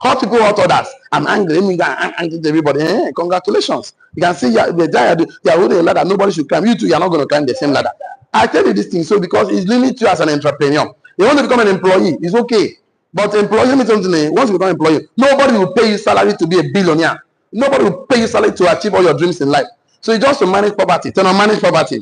S1: Hurt people hurt others. I'm angry. I'm angry to everybody. Congratulations. You can see you are holding a ladder. Nobody should climb. You too, you are not going to climb the same ladder. I tell you this thing so because it's limit you as an entrepreneur. You want to become an employee, it's okay. But employee means something. Once you become an employee, nobody will pay you salary to be a billionaire. Nobody will pay you salary to achieve all your dreams in life. So it's just to manage property. Turn on manage property.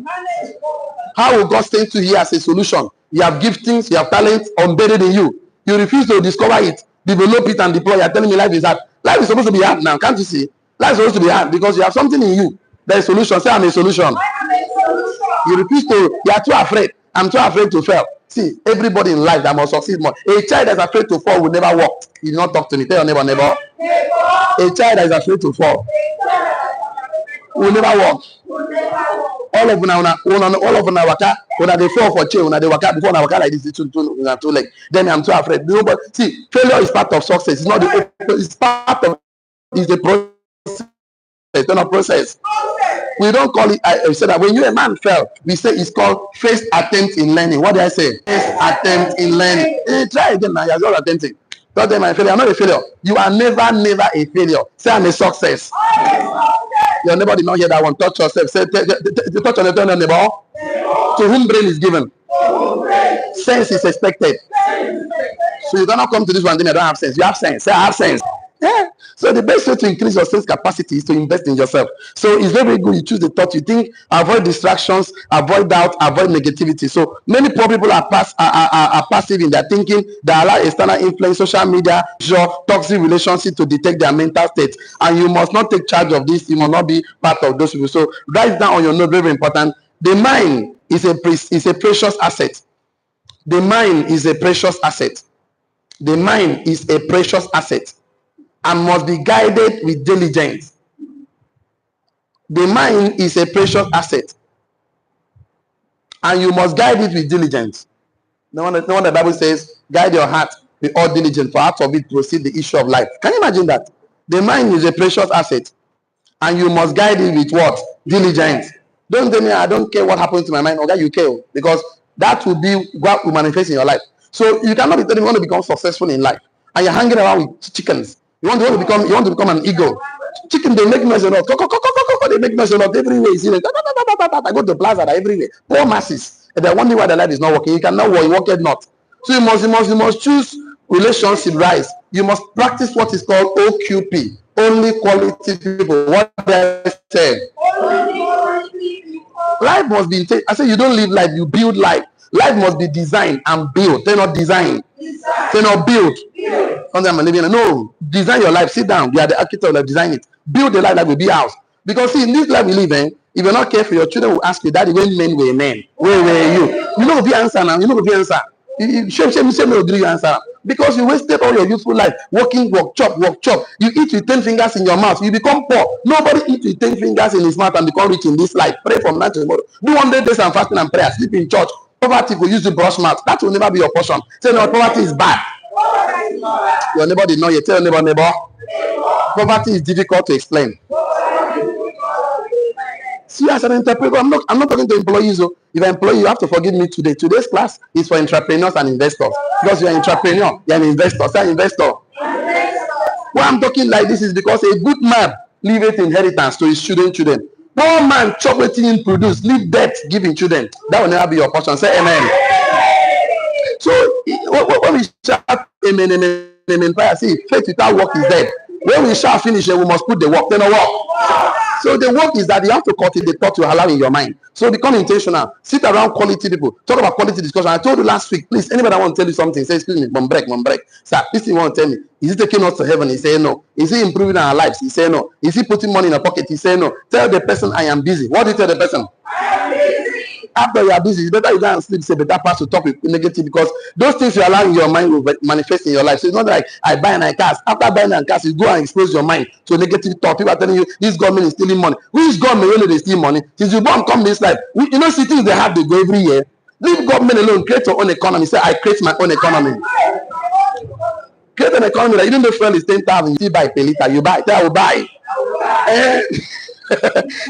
S1: How will God send you here as a solution? You have giftings, you have talent embedded in you. You refuse to discover it, develop it, and deploy. You're telling me life is hard. Life is supposed to be hard now. Can't you see? Life is supposed to be hard because you have something in you. There is a solution. Say I'm a solution. You refuse to, you are too afraid. I'm too afraid to fail. See, everybody in life that must succeed more. A child that's afraid to fall will never walk. You do not talk to me. Tell your neighbor, neighbor. A child that is afraid to fall will never walk. All of una waka, when they fall for chair, when they waka before una waka like this, two legs. Then I'm too afraid. Nobody, see, failure is part of success. It's not the it's part of it's the process. It's not a process. We don't call it. I said that when you a man fell, we say it's called first attempt in learning. What did I say? First attempt in learning. Try again now. You're not attempting. Tell them I'm a failure. I'm not a failure. You are never a failure. Say I'm a success. Your neighbor did not hear that one. Touch yourself. Say touch on the neighbor. To whom brain is given? Sense is expected. So you cannot come to this one thing, I don't have sense. You have sense. Say, I have sense. Yeah. So the best way to increase your sense capacity is to invest in yourself. So it's very, very good you choose the thought you think, avoid distractions, avoid doubt, avoid negativity. So many poor people are passive in their thinking. They allow external influence, social media, toxic relationship to detect their mental state. And you must not take charge of this. You must not be part of those people. So write down on your note, very, very important. The mind is a precious asset. The mind is a precious asset. The mind is a precious asset and must be guided with diligence. The mind is a precious asset and you must guide it with diligence. No wonder the Bible says, guide your heart with all diligence, for out of it proceed the issue of life. Can you imagine that? The mind is a precious asset and you must guide it with what? Diligence. Don't tell me I don't care what happens to my mind. Okay, you care, because that will be what will manifest in your life. So you cannot be telling me you want to become successful in life and you're hanging around with chickens. You want to become an eagle. Chicken, they make noise a lot. They make noise a lot everywhere. You see them. I go to the plaza everywhere. Poor masses. And they're wondering why their life is not working. You cannot work it not. So you must choose relationship rise. You must practice what is called OQP. Only quality people. What they said. Life must be. I say you don't live life, you build life. Life must be designed and built. They're not design. They're not build. No, design your life. Sit down. You are the architect of life. Design it. Build the life that will be ours. Because see, in this life we live in, if you're not careful, your children will ask you, Daddy, when men were men, where were you? You know the answer now. You know the answer. Shame will agree answer. Because you wasted all your youthful life working, work, chop. You eat with 10 fingers in your mouth. You become poor. Nobody eats with 10 fingers in his mouth and become rich in this life. Pray from night to tomorrow. Do 100 days and fasting and prayer. Sleep in church. Poverty will use the brush mouth. That will never be your portion. Say no, poverty is bad. Your neighbor did not yet. Tell your neighbor. Poverty is difficult to explain. See, as an entrepreneur, I'm not talking to employees. So if I employ you, have to forgive me today. Today's class is for entrepreneurs and investors. Because you're an entrepreneur, you're an investor. Say an investor. Why I'm talking like this is because a good man leave inheritance to his children. Poor man chop wetin him produce, leave debt, give him children. That will never be your portion. Say amen. So when we shout amen, prayer, see, faith without work is dead. When we shall finish it, we must put the work. Then no work. So the work is that you have to cultivate the thought you allow in your mind. So become intentional. Sit around quality people. Talk about quality discussion. I told you last week, please, anybody want to tell you something, say, excuse me, mom break. Sir, this thing you want to tell me. Is it taking us to heaven? He say no. Is he improving our lives? He say no. Is he putting money in a pocket? He say no. Tell the person I am busy. What do you tell the person? After you are busy, it's better you go and sleep. Say better pass to talk with negative, because those things you allow in your mind will manifest in your life. So it's not like I buy and I cast. After buying and cast, you go and expose your mind to negative thought. People are telling you this government is stealing money. Which government really they steal money? Since you born come this life, you know cities they have to go every year. Leave government alone. Create your own economy. Say I create my own economy. Create an economy that even though fuel is 10,000, you still buy per liter. You buy. I will buy.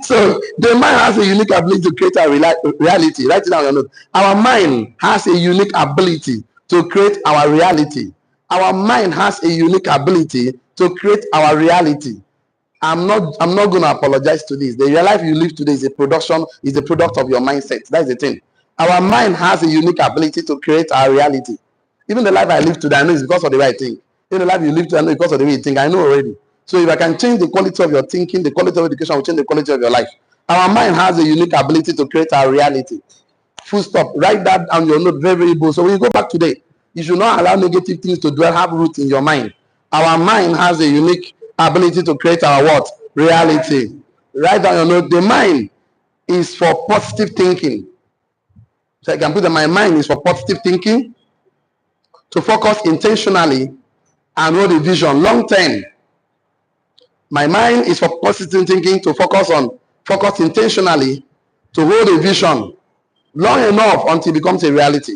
S1: So the mind has a unique ability to create a reality. Write it down on your note. Our mind has a unique ability to create our reality. Our mind has a unique ability to create our reality. I'm not going to apologize to this. The real life you live today is a product of your mindset. That's the thing. Our mind has a unique ability to create our reality. Even the life I live today, I know it's because of the right thing. Even the life you live today, I know because of the way you think. I know already. So if I can change the quality of your thinking, the quality of education will change the quality of your life. Our mind has a unique ability to create our reality. Full stop. Write that on your note, very, very bold. So when you go back today, you should not allow negative things to have root in your mind. Our mind has a unique ability to create our what? Reality. Write down your note. The mind is for positive thinking. So I can put that my mind is for positive thinking, to focus intentionally and hold a vision long term. My mind is for positive thinking, to focus intentionally, to hold a vision long enough until it becomes a reality.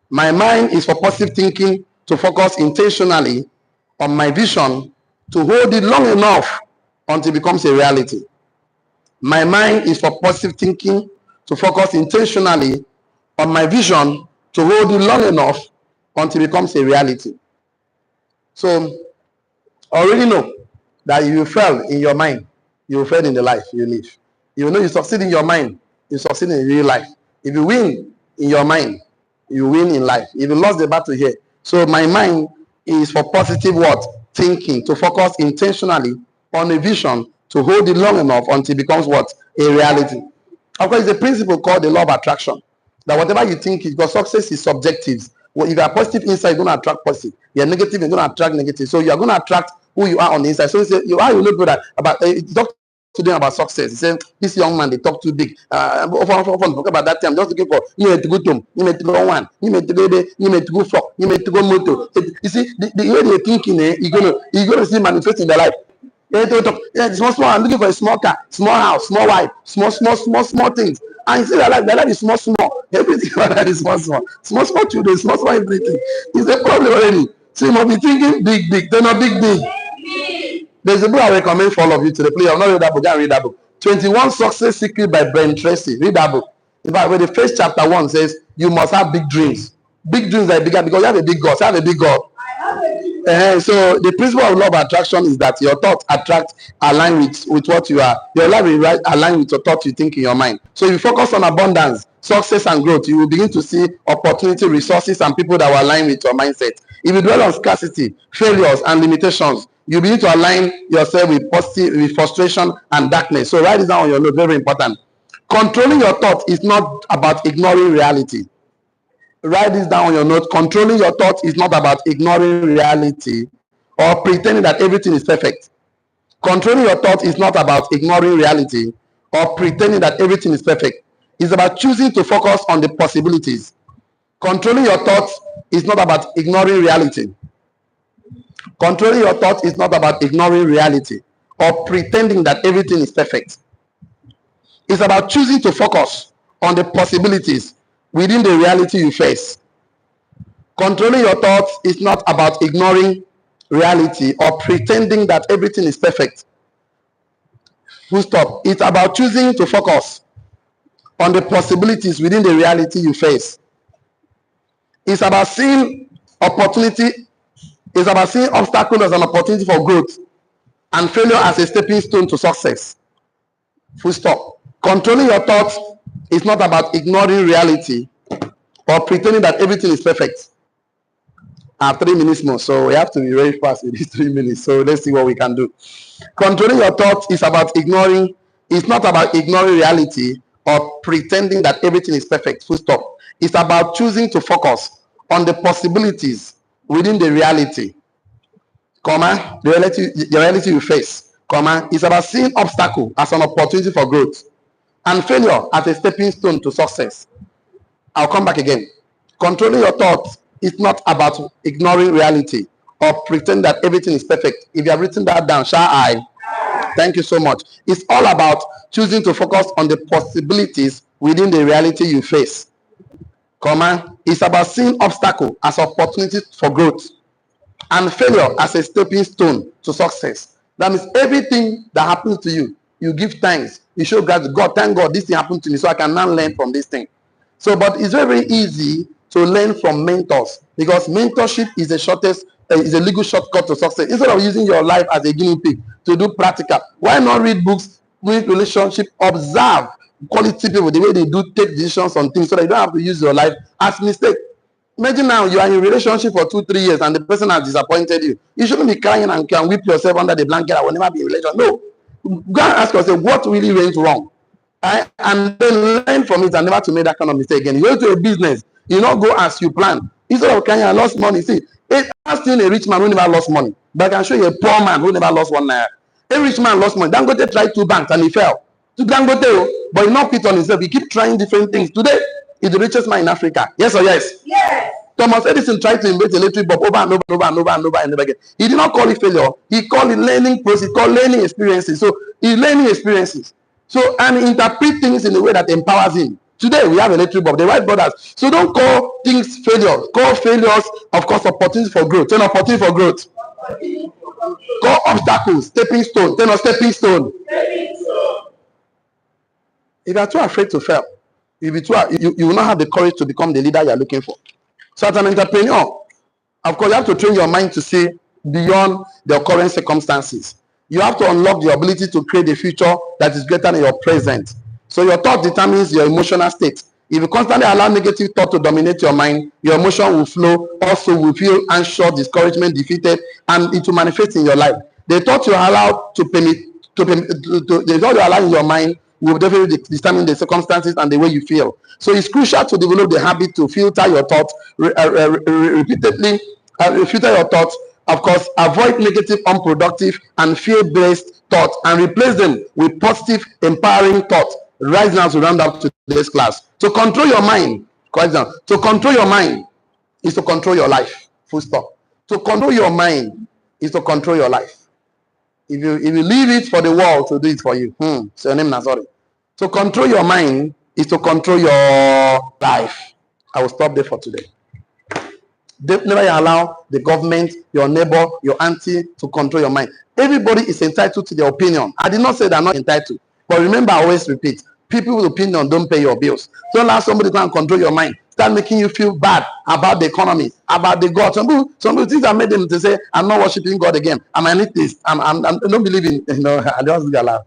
S1: My mind is for positive thinking, to focus intentionally on my vision, to hold it long enough until it becomes a reality. My mind is for positive thinking, to focus intentionally on my vision, to hold it long enough until it becomes a reality. So already know that if you fail in your mind, you will fail in the life you live. You know you succeed in your mind, you succeed in real life. If you win in your mind, you win in life. If you lost the battle here, so my mind is for positive what? Thinking, to focus intentionally on a vision, to hold it long enough until it becomes what? A reality. Of course, it's a principle called the law of attraction. That whatever you think is, because success is subjective. Well, if you are positive inside, you're going to attract positive. You're negative, you're going to attract negative. So you're going to attract who you are on the inside. So you are, you look good at about talk to them about success. He said, this young man, they talk too big. Talk about that time. Just looking for you need to go to you need to go one, you need to go there, you need to go four, you need to go moto. You see, the way they're thinking, you're gonna see manifest in their life. Yeah, small. I'm looking for a small car, small house, small wife, small things. And you see their life is small. Everything about that is small children, small everything. It's a problem already. So you must be thinking big. They're not big. There's a book I recommend for all of you today. Please, I've not read that book. Go and read that book. 21 Success Secrets by Ben Tracy. Read that book. In fact, when the first chapter 1 says you must have big dreams. Big dreams are bigger because you have a big God. So have a big God. So the principle of law of attraction is that your thoughts align with what you are. Your life will align with your thoughts you think in your mind. So if you focus on abundance, success, and growth, you will begin to see opportunity, resources, and people that will align with your mindset. If you dwell on scarcity, failures, and limitations, you begin to align yourself with frustration and darkness. So write this down on your note. Very important. Controlling your thoughts is not about ignoring reality. Write this down on your note. Controlling your thoughts is not about ignoring reality or pretending that everything is perfect. Controlling your thoughts is not about ignoring reality or pretending that everything is perfect. It's about choosing to focus on the possibilities. Controlling your thoughts is not about ignoring reality. Controlling your thoughts is not about ignoring reality or pretending that everything is perfect. It's about choosing to focus on the possibilities within the reality you face. Controlling your thoughts is not about ignoring reality or pretending that everything is perfect. Full stop. It's about choosing to focus on the possibilities within the reality you face. It's about seeing opportunity. It's about seeing obstacles as an opportunity for growth and failure as a stepping stone to success. Full stop. Controlling your thoughts is not about ignoring reality or pretending that everything is perfect. I have 3 minutes more, so we have to be very fast with these 3 minutes. So let's see what we can do. Controlling your thoughts is not about ignoring reality or pretending that everything is perfect. Full stop. It's about choosing to focus on the possibilities within the reality, the reality you face, it's about seeing obstacle as an opportunity for growth and failure as a stepping stone to success. I'll come back again. Controlling your thoughts is not about ignoring reality or pretend that everything is perfect. If you have written that down, shall I? Thank you so much. It's all about choosing to focus on the possibilities within the reality you face. It's about seeing obstacle as opportunity for growth and failure as a stepping stone to success. That means everything that happens to you, you give thanks. You show God, thank God this thing happened to me so I can now learn from this thing. So, but it's very, very easy to learn from mentors because mentorship is is a legal shortcut to success. Instead of using your life as a guinea pig to do practical, why not read books, read relationship, observe quality people, the way they do take decisions on things so that you don't have to use your life as mistake. Imagine now you are in a relationship for 2-3 years and the person has disappointed you. You shouldn't be crying and can whip yourself under the blanket. I will never be in a relationship. No. Go and ask yourself what really went wrong. And then learn from it and never to make that kind of mistake again. You go to a business, you not go as you plan. Instead of crying, I lost money. See, I'm still a rich man who never lost money. But I can show you a poor man who never lost 1 naira. A rich man lost money. Dangote tried 2 banks and he fell. To Dangote, but he not quit on himself. He keep trying different things. Today, he's the richest man in Africa. Yes or yes? Yes. Thomas Edison tried to invent electric bulb over and over and over again. He did not call it failure. He called it learning process. He called learning experiences. So he's learning experiences. So and interpret things in a way that empowers him. Today we have electric bulb, the right brothers. So don't call things failures. Call failures, of course, opportunities for growth. Turn opportunity for growth. Call obstacles, stepping stone. Turn on stepping stone. If you are too afraid to fail, you will not have the courage to become the leader you are looking for. So as an entrepreneur, of course, you have to train your mind to see beyond the current circumstances. You have to unlock the ability to create a future that is greater than your present. So your thought determines your emotional state. If you constantly allow negative thought to dominate your mind, your emotion will flow. Also, will feel anxious, discouragement, defeated, and it will manifest in your life. The thought you allow to permit, the thought you allow in your mind will definitely determine the circumstances and the way you feel. So it's crucial to develop the habit to filter your thoughts repeatedly. Filter your thoughts. Of course, avoid negative, unproductive, and fear-based thoughts and replace them with positive, empowering thoughts. Right now, to round up today's class, to control your mind, to control your mind is to control your life. Full stop. To control your mind is to control your life. If you leave it for the world to do it for you, so your name is sorry. To control your mind is to control your life. I will stop there for today. Never allow the government, your neighbor, your auntie to control your mind. Everybody is entitled to their opinion. I did not say they're not entitled, but remember, I always repeat: people with opinion don't pay your bills. Don't allow somebody to control your mind. Start making you feel bad about the economy, about the God. Some people things that made them to say, "I'm not worshiping God again. I'm an atheist. I don't believe in I just get loud."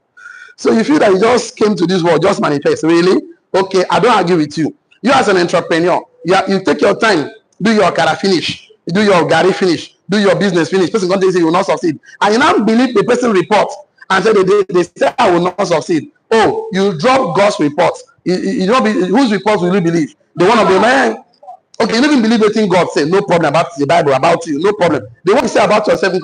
S1: So you feel that you just came to this world, just manifest. Really? Okay, I don't argue with you. You as an entrepreneur, you take your time, do your cara finish, do your Gary finish, do your business finish. Person going to say you will not succeed, and you now believe the person report and say they say I will not succeed. Oh, you drop God's report. You don't be, whose report will you believe? The one of the man. Okay, you don't even believe everything God said. No problem about the Bible about you. No problem. The one you say about yourself,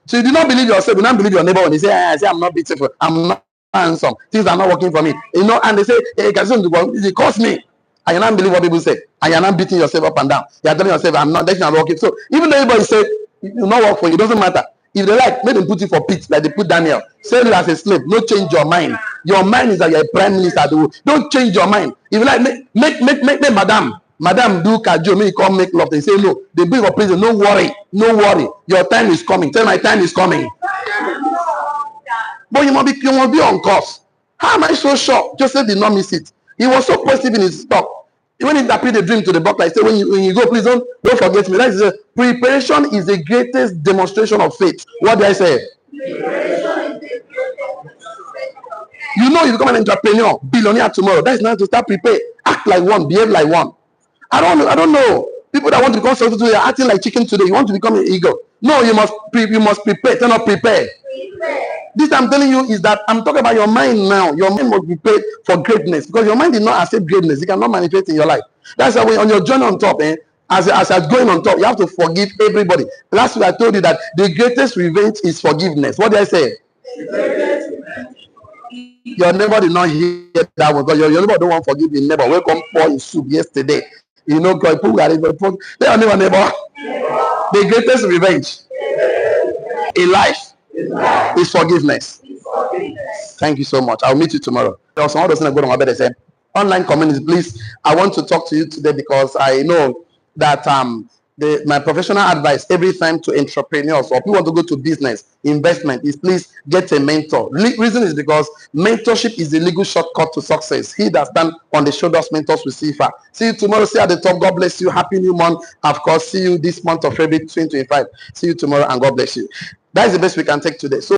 S1: so you do not believe yourself. You don't believe your neighbor when they say, I say I'm not beautiful. I'm not handsome. Things are not working for me. And they say, hey, it cost me. And you don't believe what people say. And you're not beating yourself up and down. You're telling yourself, that's not working. So even though everybody say it will not work for you, it doesn't matter. If they like, make them put you for pit, like they put Daniel. Sell you as a slave. No change your mind. Your mind is that you're a prime minister. Don't change your mind. If you like, make them Madam do kajo, make come make love. They say no. They bring for prison. No worry. Your time is coming. Tell my time is coming. But you must be on course. How am I so sure? Joseph did not miss it. He was so positive in his talk. When he appeared the dream to the butler, he said, when you go, please don't forget me. That is preparation is the greatest demonstration of faith. What did I say? You know, you become an entrepreneur, billionaire tomorrow. That is not to start prepare. Act like one, behave like one. I don't know. People that want to become successful today are acting like chicken today. You want to become an eagle. No, you must prepare. Turn up prepare. This I'm telling you is that I'm talking about your mind now. Your mind must be prepared for greatness because your mind did not accept greatness. It cannot manifest in your life. That's why when on your journey on top, as going on top, you have to forgive everybody. Last week I told you that the greatest revenge is forgiveness. What did I say? Your neighbor did not hear that one because your neighbor don't want to forgive your neighbor. Welcome pour his soup yesterday. You know, they are never neighbor. The greatest revenge in life is forgiveness. Thank you so much. I'll meet you tomorrow. There was some other thing I got on my bed. I said, online community, please. I want to talk to you today because I know that my professional advice every time to entrepreneurs or people want to go to business investment is please get a mentor. Reason is because mentorship is the legal shortcut to success. He that stand on the shoulders mentors will see far. See you tomorrow. See you at the top. God bless you. Happy new month. Of course, see you this month of February 2025. See you tomorrow and God bless you. That is the best we can take today. So